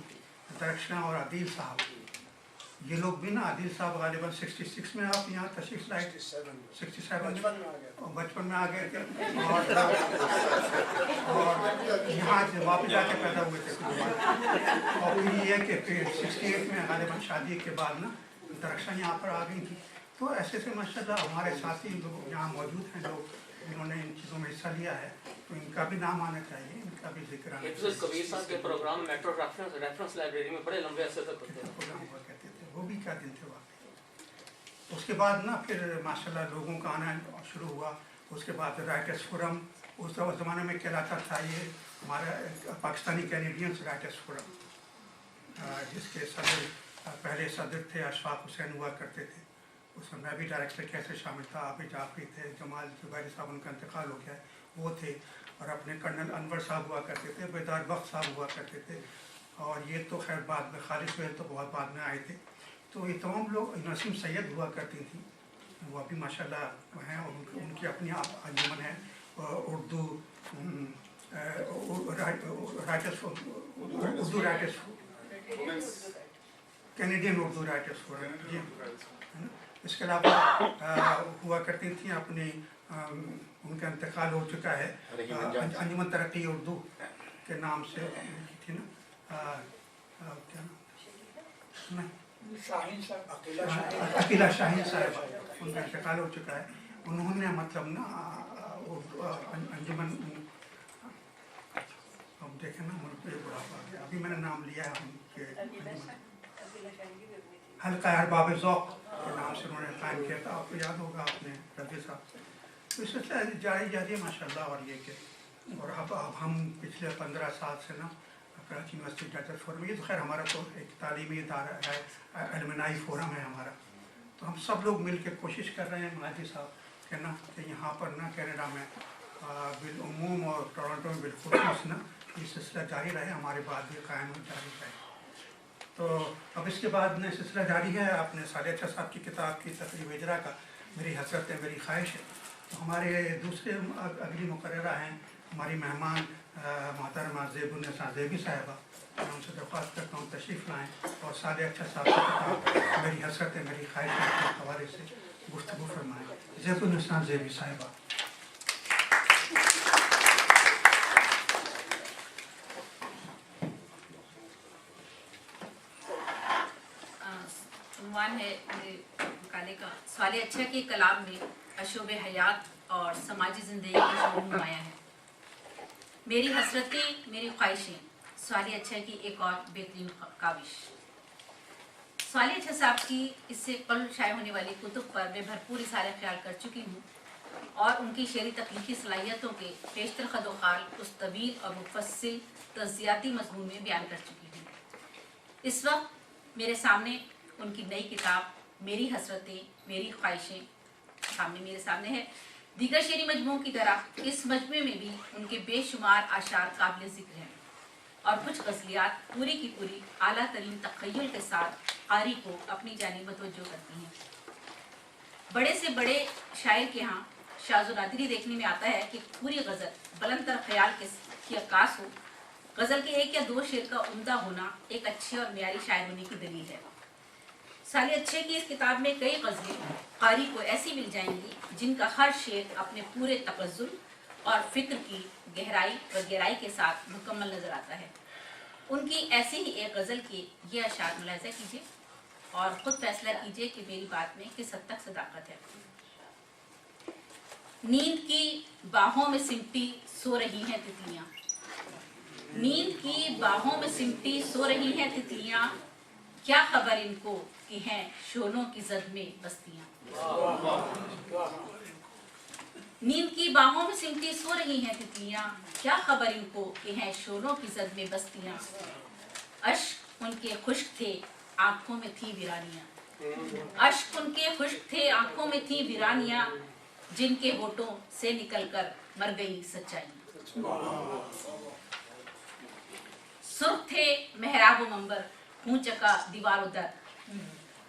दरख्शां और आदिल साहब, ये लोग भी ना, आदिल साहब गालिबा 66 में आप यहाँ तशरीफ़ लाए, 67 बचपन में आ गए थे, और यहाँ से वापस जाके पैदा हुए थे। और फिर ये कि फिर 68 में गालिबा शादी के बाद ना दरख्शां यहाँ पर आ गई थी। तो ऐसे से माशाल्लाह हमारे साथी लोग यहाँ मौजूद हैं, लोग जिन्होंने इन चीज़ों में हिस्सा लिया है, तो इनका भी नाम आना चाहिए, इनका भी जिक्र आना चाहिए। कबीर साहब के प्रोग्राम मेट्रो रेफरेंस लाइब्रेरी में बड़े लंबे अरसे तक होते हैं। प्रोग्राम हुआ करते थे, वो भी क्या दिन थे वाकई। उसके बाद ना फिर माशाल्लाह लोगों का आना शुरू हुआ। उसके बाद राइटर्स फोरम उस ज़माने में कहलाता था, ये हमारा पाकिस्तानी कैनेडियंस राइटर्स फोरम, जिसके सदर पहले सदर थे अशफाक हुसैन हुआ करते थे। उसमें मैं भी डायरेक्टर कैसे शामिल था, आबिद जाफरी थे, जमाल जुबैरी साहब, उनका इंतकाल हो गया है, वो थे, और अपने कर्नल अनवर साहब हुआ करते थे, बेदार बख्श साहब हुआ करते थे, और ये तो खैर बाद में खालिद सुहेल तो बहुत बाद में आए थे। तो ये तमाम लोग, नसीम सैयद हुआ करती थी, वो अभी माशाल्लाह हैं, और उनकी अपनी अंजुमन है Urdu writers, Urdu writers, Canadian Urdu writers forum, जी है ना। इसके अलावा हुआ करती थी अपनी, उनका इंतकाल हो चुका है, अंजुमन तरक्की उर्दू के नाम से थी ना, क्या नाम, अकीला शाहीन साहब, उनका इंतकाल हो चुका है। उन्होंने मतलब ना अंजुमन, अब देखें ना मुझे बुढ़ापा आ गया, अभी मैंने नाम लिया है उनके, हल्का अरबाब ज़ौक़ के नाम से उन्होंने कायम किया था, आपको याद होगा आपने रफ़ी साहब। तो इस जारी माशाल्लाह। और ये कि और अब हम पिछले 15 साल से ना कराची यूनिवर्सिटी जजेस फोरम, ये तो खैर हमारा तो एक तालीमी इदारा है, एलुमनाई फोरम है हमारा, तो हम सब लोग मिल के कोशिश कर रहे हैं महाजी साहब कि ना कि यहाँ पर ना कनाडा में बिलउमूम और टोरंटो में बिलखुसूस ना ये सिलसिला जारी रहे, हमारे बाद भी कायम जारी रहे। तो अब इसके बाद में सिलसिला जारी है अपने सालिया अच्छा साहब की किताब की तकरीब इजरा का, मेरी हसरत है मेरी ख्वाहिश है। तो हमारे दूसरे अगली मुकर्ररा हैं हमारी मेहमान मोहतरमा ज़ेबुन्निसा ज़ेबी साहिबा, मैं उनसे दरख्वास्त करता हूँ तशरीफ़ लाएँ और सालिया अच्छा साहब की किताब मेरी हसरत है मेरी ख्वाहिश है के हवाले से गुफ्तगू फरमाएँ। ज़ेबुन्निसा ज़ेबी साहिबा। उन्वान है मेरे मकाले का, साले अच्छा के कलाम में अशोब हयात और समाजी ज़िंदगी की शोर नुमाया है। मेरी हसरतें मेरी ख्वाहिशें, साले अच्छा की एक और बेहतरीन काविश। साले अच्छा साहब की इससे कल शाये होने वाली कुतुब पर मैं भरपूर इज़हार ख्याल कर चुकी हूँ और उनकी शेरी तख्लीकी सलाहियतों के पेशतर खदोखाल उस तवील और मुफस्सिल तज़ियाती मज़मून में बयान कर चुकी हूँ। इस वक्त मेरे सामने उनकी नई किताब मेरी हसरतें मेरी ख्वाहिशें मेरे सामने है। दीगर शेरी मजमूओं की तरह इस मजमूए में भी उनके बेशुमार आशार काबिल ज़िक्र हैं और कुछ गज़लियात पूरी की पूरी आला तरीन तख़य्युल के साथ क़ारी को अपनी जानिब मतवज्जो करती हैं। बड़े से बड़े शायर के यहाँ शाज़ो नादिरी देखने में आता है कि पूरी गज़ल बुलंद तर ख्याल की अक्कास हो। गज़ल के एक या दो शेर का उम्दा होना एक अच्छे और मेयारी शायर होने की दलील है। साले अच्छे की इस किताब में कई गज़लें क़ारी को ऐसी मिल जाएंगी जिनका हर शेर अपने पूरे तपज़्ज़ुल और फ़िक्र की गहराई के साथ मुकम्मल नज़र आता है। उनकी ऐसी ही एक गज़ल की ये अशार मुलाहिज़ा कीजिए और ख़ुद फैसला कीजिए कि मेरी बात में किस हद तक सदाकत है। नींद की बाहों में सिमटी सो रही हैं तितलियाँ, नींद की बाहों में सिमटी सो रही हैं तितलियाँ, क्या खबर इनको कि हैं शोलों की जद में बस्तियाँ। नींद की बाहों में सिमटी सो रही हैं तितलियाँ, क्या खबर इनको कि हैं शोलों की जद में बस्तियाँ। अश्क उनके खुश्क थे आंखों में थी वीरानियाँ, अश्क उनके खुश्क थे आंखों में थी वीरानियाँ, जिनके होठों से निकलकर मर गई सच्चाइयाँ। सुर्ख थे मेहराब व मंबर हूँ चका दीवार दर,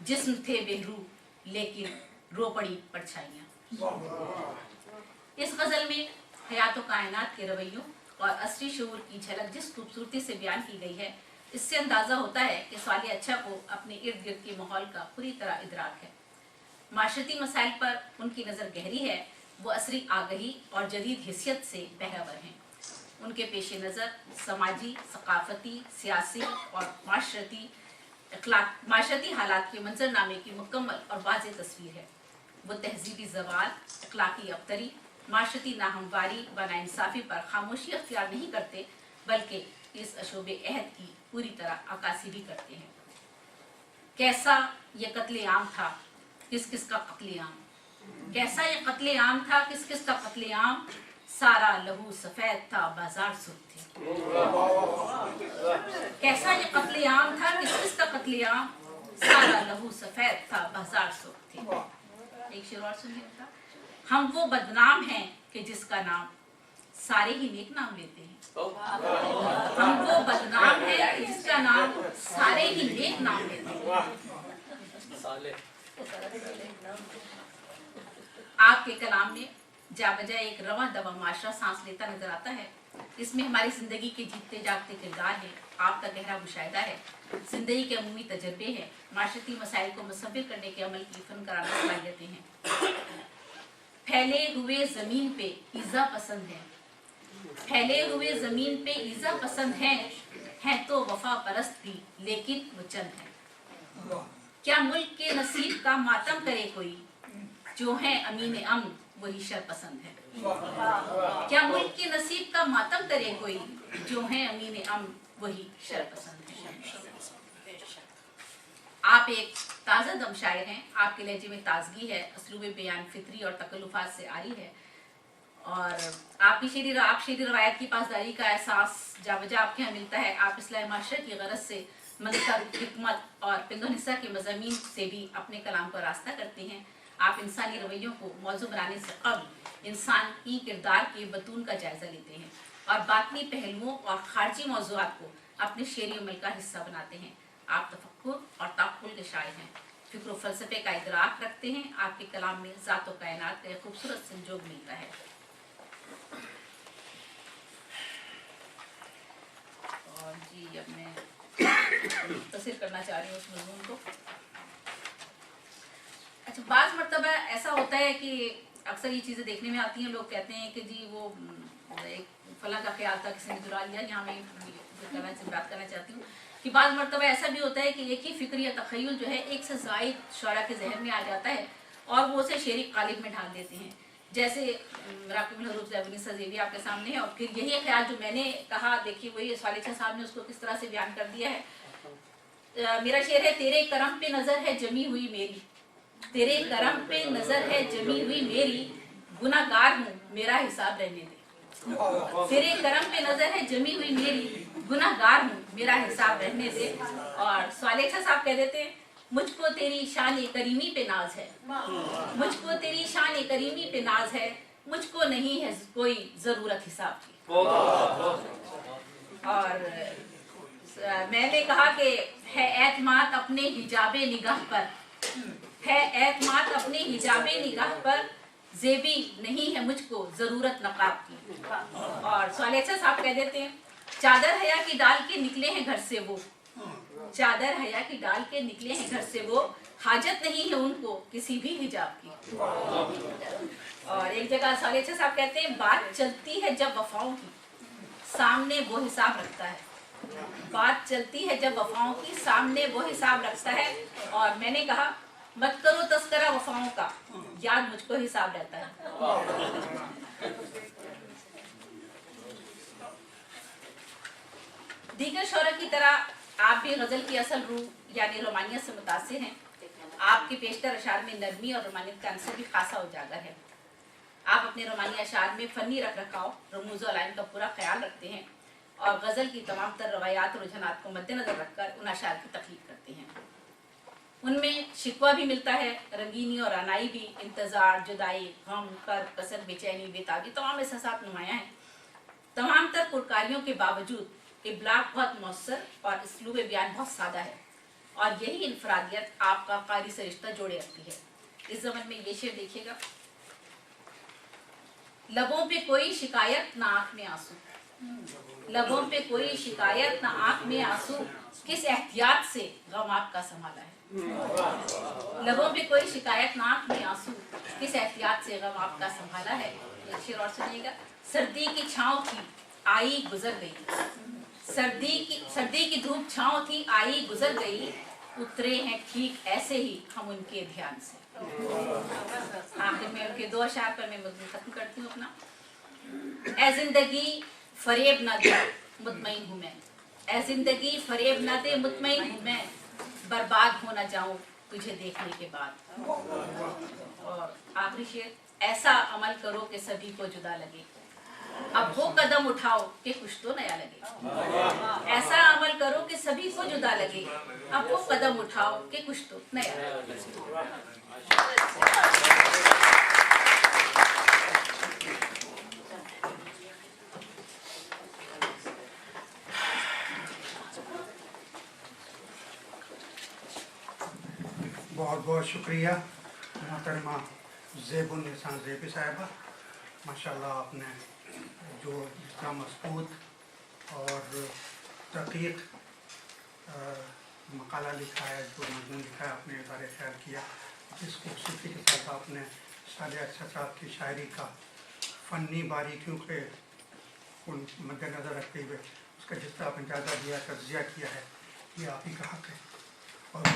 जिस्म थे बेहरू लेकिन रो पड़ी परछाइयाँ। इस गज़ल में हयात व कायनात के रवैयों और असली शऊर की झलक जिस खूबसूरती से बयान की गई है, इससे अंदाज़ा होता है कि साले अच्छा को अपने इर्द गिर्द के माहौल का पूरी तरह इदराक है। माशरती मसाइल पर उनकी नज़र गहरी है, वो असरी आगही और जदीद हिस्सियत से बहरावर हैं। उनके पेश नज़र समाजी, सकाफती, सियासी और माशरती हालात के मंजरनामे की मुकम्मल और वाज़ेह तस्वीर है। वो तहजीबी ज़वाल, अखलाकी अबतरी, माशरती नाहमवारी व नाइंसाफ़ी पर खामोशी अख्तियार नहीं करते, बल्कि इस अशोबे अहद की पूरी तरह अक्कासी भी करते हैं। कैसा ये कत्ले आम था, किस किस का कत्ले आम, कैसा ये कत्ले आम था, किस किस का कत्ले आम, सारा लहू सफ़ेद था बाजार सुर्ख थे। कैसा ये कत्ले आम था, किस किस का कत्ले आम, सारा लहू सफ़ेद था बाजार सुर्ख थे। एक शेर और सुनिए। हम वो बदनाम हैं कि जिसका नाम सारे ही नेक नाम लेते हैं। हम वो बदनाम हैं कि जिसका नाम सारे ही नेक नाम लेते हैं। आपके कलाम में जा बजाय एक रवां दवा माशरा सांस लेता नजर आता है। इसमें हमारी जिंदगी के जीतते जागते किरदार है, आपका गहरा मुशाहिदा है, जिंदगी के अमूमी तजर्बे हैं, माशरती मसाइल को मुसव्विर करने के अमल की फनकाराना सलाहियतें हैं। फैले हुए ज़मीन पे ईज़ा पसंद है, फैले हुए ज़मीन पे ईज़ा पसंद है तो वफा परस्त भी लेकिन वो चंद है। क्या मुल्क के नसीब का मातम करे कोई, जो है अमीन अमन वही शर पसंद है। क्या मुल्क के नसीब का मातम करे कोई, जो है अमीन अमन वही शर पसंद है। आप एक ताज़ा दम शायर हैं, आपके लहजे में ताजगी है, असलूब बयान फितरी और तकल्लुफात से आरी है اور آپ شعری روایت کی پاسداری کا احساس جا بجا آپ کے یہاں ملتا ہے. آپ اصلاح معاشرے کی غرض سے منطق، حکمت اور پند و نساء کے مضامین سے بھی اپنے کلام کو راستہ کرتے ہیں. آپ انسانی رویوں کو موضوع بنانے سے قبل انسان کی کردار کے بطون کا جائزہ لیتے ہیں اور باطنی پہلوؤں اور خارجی موضوعات کو اپنے شعری عمل کا حصہ بناتے ہیں. آپ تفکر اور تعقل کے شاعر ہیں، فکر و فلسفے کا ادراک رکھتے ہیں. آپ کے کلام میں ذات و کائنات کا ایک خوبصورت سنجوگ ملتا ہے. اور جی اب میں مختصر کرنا چاہ رہی ہوں اس مضمون کو. اچھا، بعض مرتبہ ایسا ہوتا ہے کہ اکثر یہ چیزیں دیکھنے میں آتی ہیں، لوگ کہتے ہیں کہ جی وہ ایک فلاں کا خیال تھا کسی نے چرا لیا. یہاں میں بات کرنا چاہتی ہوں کہ بعض مرتبہ ایسا بھی ہوتا ہے کہ ایک ہی فکر یا تخیل جو ہے ایک سے زائد شعراء کے ذہن میں آ جاتا ہے اور وہ اسے شعری قالب میں ڈھال دیتے ہیں. جیسے راقب الحروف زیبونیسہ زیبی آپ کے سامنے ہے، اور پھر یہی خیال جو میں نے کہا، دیکھیے وہی صالح صاحب نے اس کو کس طرح سے بیان کر دیا ہے. میرا شعر ہے: تیرے کرم پہ نظر ہے جمی ہوئی میری، تیرے کرم پہ نظر ہے جمی ہوئی میری، گناہ گار ہوں میرا حساب رہنے دے. تیرے کرم پہ نظر ہے جمی ہوئی میری، گناہ گار ہوں میرا حساب رہنے دے. اور صالح صاحب کہہ دیتے ہیں: مجھ کو تیری شان کریمی پہ ناز ہے، مجھ کو تیری شان کریمی پہ ناز ہے، مجھ کو نہیں ہے کوئی ضرورت حساب کی. اور میں نے کہا کہ ہے اعتماد اپنے حجاب نگاہ پر، ہے اعتماد اپنے حجاب نگاہ پر، زیبی نہیں ہے مجھ کو ضرورت نقاب کی. اور صالح صاحب کہہ دیتے ہیں: چادر حیا کی ڈال کے نکلے ہیں گھر سے وہ، چادر حیا کی ڈال کے نکلے ہیں گھر سے وہ، حاجت نہیں ہے ان کو کسی بھی حجاب کی. اور ایک جگہ صالح صاحب کہتے ہیں: بات چلتی ہے جب وفاؤں کی، سامنے وہ حساب رکھتا ہے. بات چلتی ہے جب وفاؤں کی، سامنے وہ حساب رکھتا ہے. اور میں نے کہا: مت کرو تذکرہ وفاؤں کا، یاد مجھ کو حساب رہتا ہے. دیگر شعراء کی طرح آپ بھی غزل کی اصل روح یعنی رومانیت سے متاثر ہیں. آپ کے پیشتر اشعار میں نرمی اور رومانیت کا عنصر بھی خاصا اجاگر ہے. آپ اپنے رومانی اشعار میں فنی رکھ رکھاؤ، رموز و علائم کا پورا خیال رکھتے ہیں اور غزل کی تمام تر روایات اور رجحانات کو مد نظر رکھ کر ان اشعار کی تخلیق کرتے ہیں. ان میں شکوہ بھی ملتا ہے، رنگینی اور رعنائی بھی، انتظار، جدائی، غم، کرب، کسل، بے چینی، بے تابی، تمام احساسات نمایاں ہیں. تمام تر پرکاریوں کے باوجود ابلاغ بہت مؤثر اور اسلوب بیان بہت سادہ ہے، اور یہی انفرادیت آپ کا قاری سے رشتہ جوڑے رکھتی ہے. اس زمن میں یہ شعر دیکھیے گا: لبوں پہ کوئی شکایت نہ آنکھ میں آنسو، لبوں پہ کوئی شکایت نہ آنکھ میں آنسو، کس احتیاط سے غم آپ کا سنبھالا ہے. لبوں پہ کوئی شکایت نہ آنکھ میں آنسو، کس احتیاط سے غم آپ کا سنبھالا ہے. ایک شعر اور سنیے گا: سردی کی چھاؤں تھی آئی گزر گئی، سردی کی دھوپ چھاؤں تھی آئی گزر گئی، اترے ہیں ٹھیک ایسے ہی ہم ان کے دھیان سے. آخر میں ان کے دو اشعار پر میں مضمون ختم کرتی ہوں اپنا. اے زندگی فریب نہ دے مطمئن ہوں میں، اے زندگی فریب نہ دے مطمئن ہوں میں، برباد ہو نہ جاؤں تجھے دیکھنے کے بعد. اور آخری شعر: ایسا عمل کرو کہ سبھی کو جدا لگے، اب وہ قدم اٹھاؤ کہ کچھ تو نیا لگے. ایسا عمل کرو کہ سبھی کو جدا لگے، اب وہ قدم اٹھاؤ کہ کچھ تو نیا لگے. بہت بہت شکریہ محترمہ زیب النساء زیبی صاحبہ. ماشاءاللہ آپ نے جو اس کا مضبوط اور دقیق مقالہ لکھا ہے، جو مضمون لکھا ہے، آپ نے اظہار خیال کیا. جس خوبصورتی کے ساتھ آپ نے صالح اچھا صاحب کی شاعری کا فنی باریکیوں کے ان مد نظر رکھتے ہوئے اس کا جس طرح آپ اندازہ دیا، تجزیہ کیا ہے، یہ آپ ہی کا حق ہے. بہت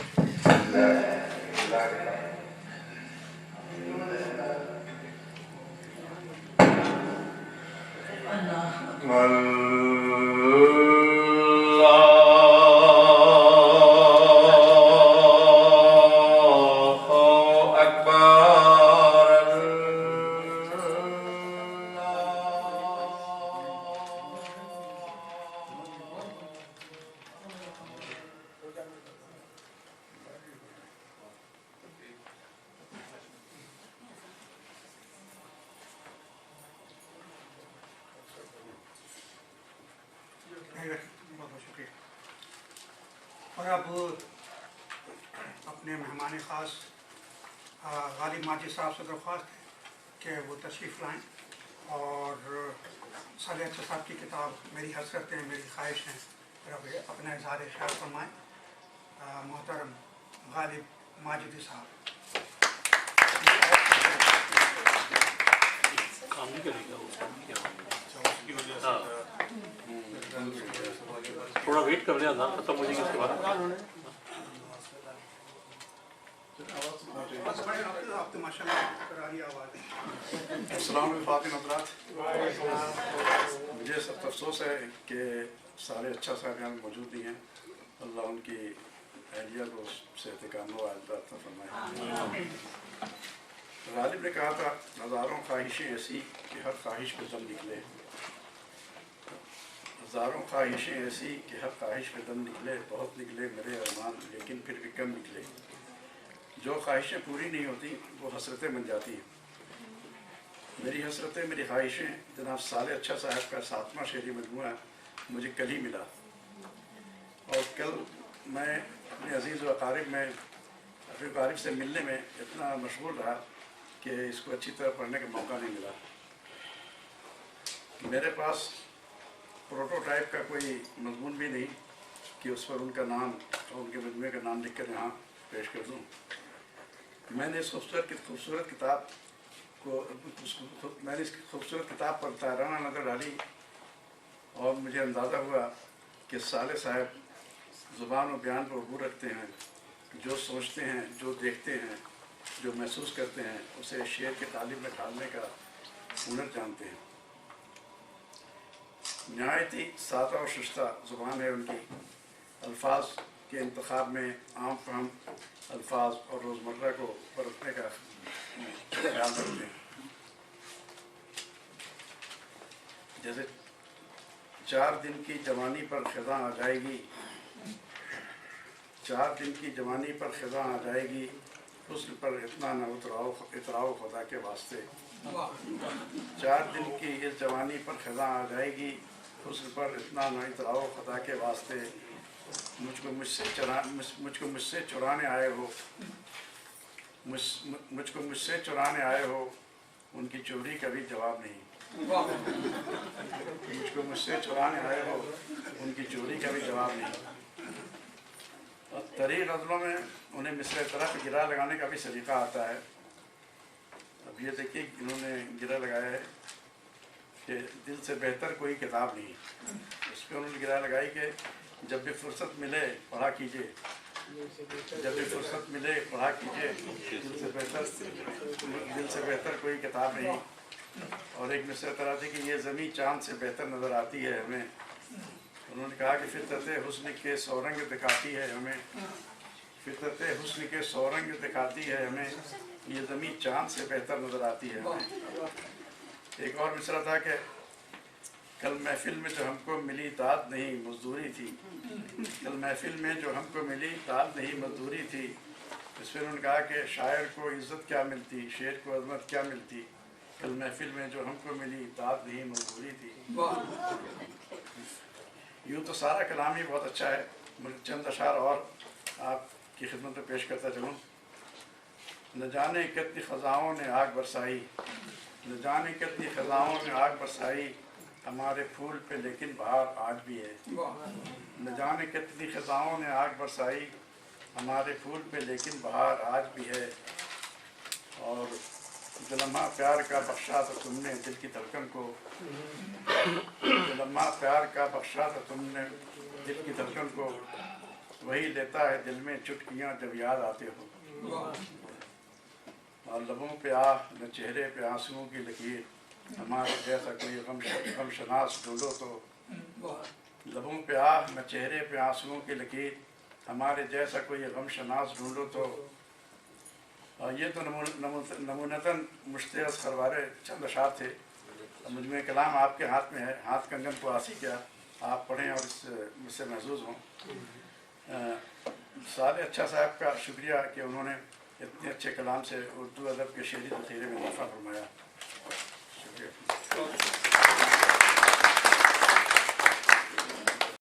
بہت और अब अपने मेहमान ख़ास गालिब माजिद साहब से दरख्वास्त है कि वो तशरीफ़ लाएँ और साले अच्छा साहब की किताब मेरी हसरतें मेरी ख्वाहिशें अपना इज़हार ख्याल फरमाएँ। मोहतरम गालिब माजिदी साहब। थोड़ा वेट कर लें, अज़ान खत्म हो जाएगी उसके बाद। अस्सलाम वालेकुम हज़रात। मुझे सख्त अफसोस है कि सारे अच्छा साहब यहाँ मौजूद नहीं हैं। अल्लाह उनकी अहलिया को सेहत कामयाब अता फरमाए। गालिब ने कहा था, हज़ारों ख्वाहिशें ऐसी कि हर ख्वाहिश पे दम निकले। हज़ारों ख्वाहिशें ऐसी कि हर ख्वाहिश पे दम निकले, बहुत निकले मेरे अरमान लेकिन फिर भी कम निकले। जो ख्वाहिशें पूरी नहीं होती वो हसरतें बन जाती हैं। मेरी हसरतें मेरी ख्वाहिशें जनाब साले अच्छा साहब का 7वां शेरी मजमूआ मुझे कल ही मिला और कल मैं अपने अजीज़ व अकारिब में अपने अकारिब से मिलने में इतना मशगूल रहा कि इसको अच्छी तरह पढ़ने का मौका नहीं मिला। मेरे पास प्रोटोटाइप का कोई मजमून भी नहीं कि उस पर उनका नाम और उनके मजमूए का नाम लिख कर यहाँ पेश कर दूँ। मैंने इस खूबसूरत किताब पर ताराना नज़र डाली और मुझे अंदाज़ा हुआ कि साले साहब ज़ुबान और बयान पर अबूर रखते हैं। जो सोचते हैं, जो देखते हैं, जो महसूस करते हैं उसे शेर के तालिब में ढालने का हुनर जानते हैं। नहायत ही सादा और शुस्ता ज़ुबान है उनकी। अल्फाज के इंतखाब में आम फहम अल्फाज और रोज़मर्रा को बरतने का ख्याल रखते हैं। जैसे 4 दिन की जवानी पर ख़ज़ा आ जाएगी, 4 दिन की जवानी पर ख़ज़ा आ जाएगी, हुस्न पर इतना न इतराओ खुदा के वास्ते। 4 दिन की इस जवानी पर ख़ज़ा आ जाएगी, हुस्न पर इतना न इतराओ खुदा के वास्ते। मुझको मुझसे चुराने आए हो, मुझको मुझसे चुराने आए हो, उनकी चोरी का भी जवाब नहीं। मुझको मुझसे चुराने आए हो, उनकी चोरी का भी जवाब नहीं। और तरी गज़लों में उन्हें मिसरे तरफ गिरा लगाने का भी सलीका आता है। अब ये देखिए इन्होंने गिरा लगाया है कि दिल से बेहतर कोई किताब नहीं। उस पर उन्होंने गिरा लगाई कि जब भी फुर्सत मिले पढ़ा कीजिए, जब भी फुर्सत मिले पढ़ा कीजिए, दिल से बेहतर कोई किताब नहीं। और एक मिसरे तरह थी कि ये ज़मीं चाँद से बेहतर नज़र आती है हमें। उन्होंने कहा कि फितरत हुस्न के सौरंग दिखाती है हमें, फितरत हुस्न के सौरंग दिखाती है हमें, ये ज़मीं चाँद से बेहतर नज़र आती है हमें। एक और मिसरा था कि कल महफिल में जो हमको मिली दाद नहीं मजदूरी थी, कल महफिल में जो हमको मिली दाद नहीं मजदूरी थी। इस पर उन्होंने कहा कि शायर को इज़्ज़त क्या मिलती, शेर को अज़मत क्या मिलती, कल महफिल में जो हमको मिली दाद नहीं मजदूरी थी। यूँ तो सारा कलाम ही बहुत अच्छा है, मुझे चंद अशार और आपकी खिदमत में पेश करता चलूँ। न जाने कितनी ख़ज़ाओं ने आग बरसाई, न जाने कितनी ख़ज़ाओं ने आग बरसाई, हमारे फूल पे लेकिन बहार आज भी है। न जाने कितनी ख़ज़ाओं ने आग बरसाई, हमारे फूल पे लेकिन बहार आज भी है। और जो लम्हा प्यार का बख्शा था तुमने दिल की धड़कन को, जो लम्हा प्यार का बख्शा था तुमने दिल की धड़कन को, वही लेता है दिल में चुटकियाँ जब याद आते हो। और लबों पे आह न चेहरे पे आंसुओं की लकीर, हमारे जैसा कोई गम शनास ढूंढो तो। लबों पे आह न चेहरे पे आंसुओं की लकीर, हमारे जैसा कोई गम शनास ढूंढो तो। और ये तो नमूनतन मुश्तरस खरवारे चंद अशार थे। मुझमें कलाम आपके हाथ में है, हाथ कंगन को आसी क्या, आप पढ़ें और मुझसे महसूस हों। साले अच्छा साहब का शुक्रिया कि उन्होंने इतने अच्छे कलाम से उर्दू अदब के शेरी ज़ख़ीरे में इज़ाफ़ा फरमाया।